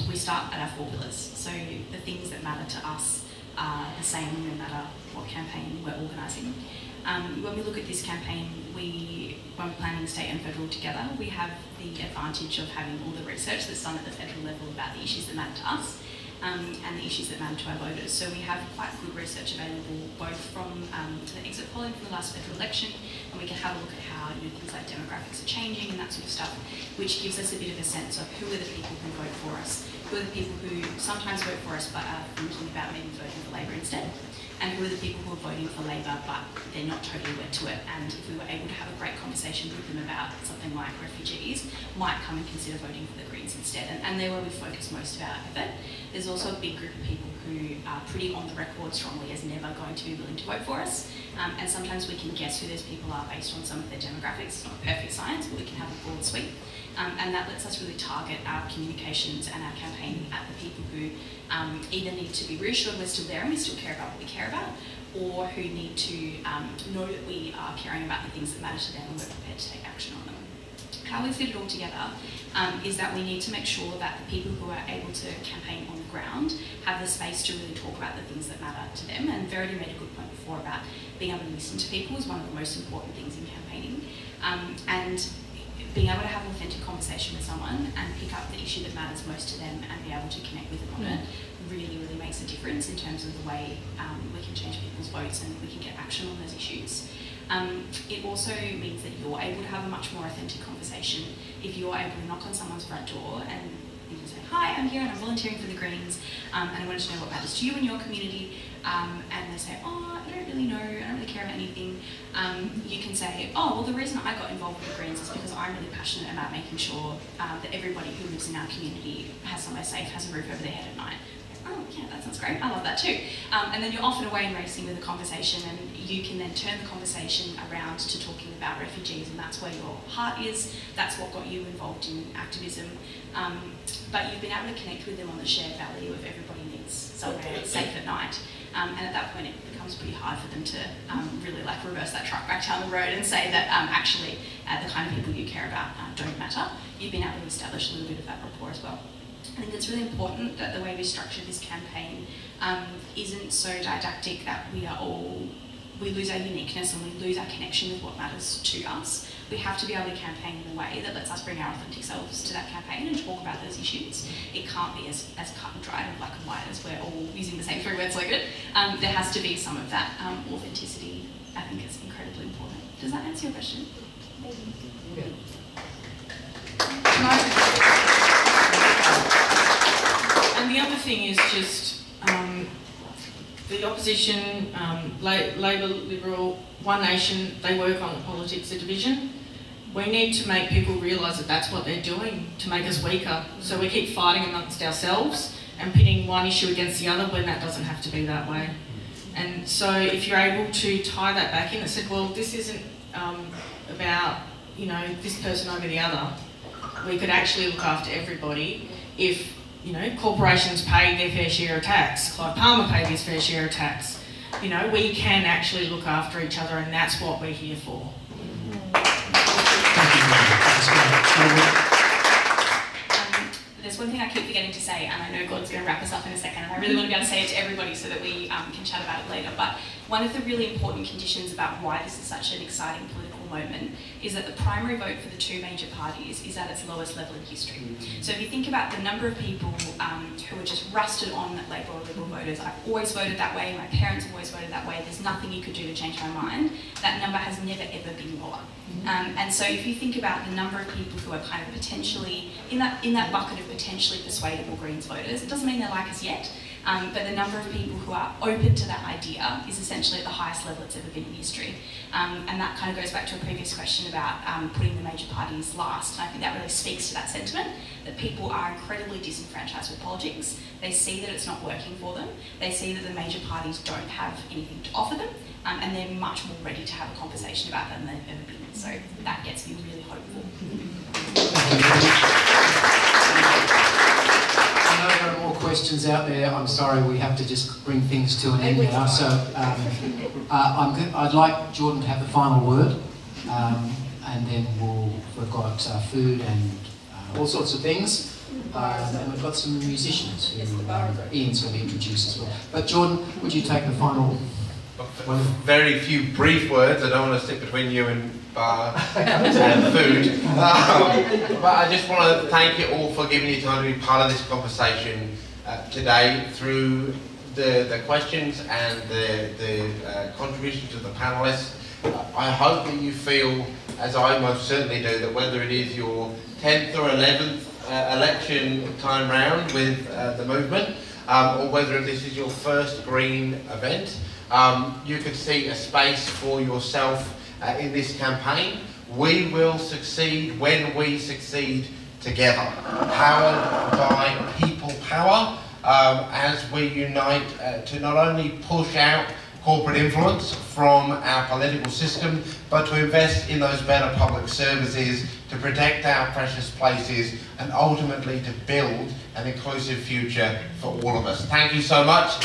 [SPEAKER 6] we start at our 4 pillars. So the things that matter to us are the same no matter what campaign we're organising. When we look at this campaign, when we're planning state and federal together, we have the advantage of having all the research that's done at the federal level about the issues that matter to us and the issues that matter to our voters. So we have quite good research available both from the exit polling from the last federal election, and we can have a look at how things like demographics are changing and that sort of stuff, which gives us a bit of a sense of who are the people who vote for us, who are the people who sometimes vote for us but are thinking about maybe voting for Labor instead, and who are the people who are voting for Labor but they're not totally wed to it. And if we were able to have a great conversation with them about something like refugees, might come and consider voting for the Greens instead. And they're where we focus most of our effort. There's also a big group of people who are pretty on the record strongly as never going to be willing to vote for us. And sometimes we can guess who those people are based on some of their demographics. It's not perfect science, but we can have a broad sweep. And that lets us really target our communications and our campaign at the people who either need to be reassured we're still there and we still care about what we care about, or who need to know that we are caring about the things that matter to them and we're prepared to take action on them. How we fit it all together is that we need to make sure that the people who are able to campaign on the ground have the space to really talk about the things that matter to them. And Verity made a good point before about being able to listen to people is one of the most important things in campaigning. And being able to have an authentic conversation with someone and pick up the issue that matters most to them and be able to connect with them on it really, really makes a difference in terms of the way we can change people's votes and we can get action on those issues. It also means that you're able to have a much more authentic conversation if you're able to knock on someone's front door and you can say, hi, I'm here and I'm volunteering for the Greens and I wanted to know what matters to you in your community. And they say, oh, I don't really know, I don't really care about anything. You can say, oh, well, the reason I got involved with the Greens is because I'm really passionate about making sure that everybody who lives in our community has somewhere safe, has a roof over their head at night. Oh, yeah, that sounds great. I love that too. And then you're often away and racing with the conversation, and you can then turn the conversation around to talking about refugees, and that's where your heart is. That's what got you involved in activism. But you've been able to connect with them on the shared value of everybody needs somewhere safe at night. And at that point, it becomes pretty hard for them to really reverse that truck back down the road and say that actually the kind of people you care about don't matter. You've been able to establish a little bit of that rapport as well. I think it's really important that the way we structure this campaign isn't so didactic that we lose our uniqueness and we lose our connection with what matters to us. We have to be able to campaign in a way that lets us bring our authentic selves to that campaign and talk about those issues. It can't be as cut and dried and black and white as we're all using the same 3-word slogan. There has to be some of that authenticity. I think is incredibly important. Does that answer your question?
[SPEAKER 2] Yeah.
[SPEAKER 7] And the other thing is just the opposition, Labor, Liberal, One Nation, they work on the politics of division. We need to make people realise that that's what they're doing to make us weaker. So we keep fighting amongst ourselves and pitting one issue against the other when that doesn't have to be that way. And so if you're able to tie that back in and say, well, this isn't about, this person over the other. We could actually look after everybody if, corporations pay their fair share of tax, Clive Palmer paid his fair share of tax. We can actually look after each other, and that's what we're here for.
[SPEAKER 6] There's one thing I keep forgetting to say, and I know Gordon's going to wrap us up in a second, and I really want to be able to say it to everybody so that we can chat about it later, but one of the really important conditions about why this is such an exciting political moment is that the primary vote for the two major parties is at its lowest level in history. So if you think about the number of people who are just rusted on Labor or Liberal voters, I've always voted that way, my parents have always voted that way, there's nothing you could do to change my mind, that number has never ever been lower. And so if you think about the number of people who are kind of potentially, in that bucket of potentially persuadable Greens voters, it doesn't mean they like us yet, but the number of people who are open to that idea is essentially at the highest level it's ever been in history. And that kind of goes back to a previous question about putting the major parties last. And I think that really speaks to that sentiment, that people are incredibly disenfranchised with politics. They see that it's not working for them. They see that the major parties don't have anything to offer them. And they're much more ready to have a conversation about that than they've ever been. So that gets me really hopeful.
[SPEAKER 2] I know there are more questions. questions out there, I'm sorry, we have to just bring things to an end now. So I'd like Jordon to have the final word, and then we've got food and all sorts of things. And we've got some musicians who Ian's going to introduce as well. But Jordon, would you take the final?
[SPEAKER 1] Very few brief words. I don't want to sit between you and bar and food. But I just want to thank you all for giving me time to be part of this conversation today through the questions and the contributions of the panellists. I hope that you feel, as I most certainly do, that whether it is your 10th or 11th election time round with the movement, or whether this is your first Green event, you could see a space for yourself in this campaign. We will succeed when we succeed together, powered by people power, as we unite to not only push out corporate influence from our political system, but to invest in those better public services, to protect our precious places, and ultimately to build an inclusive future for all of us. Thank you so much.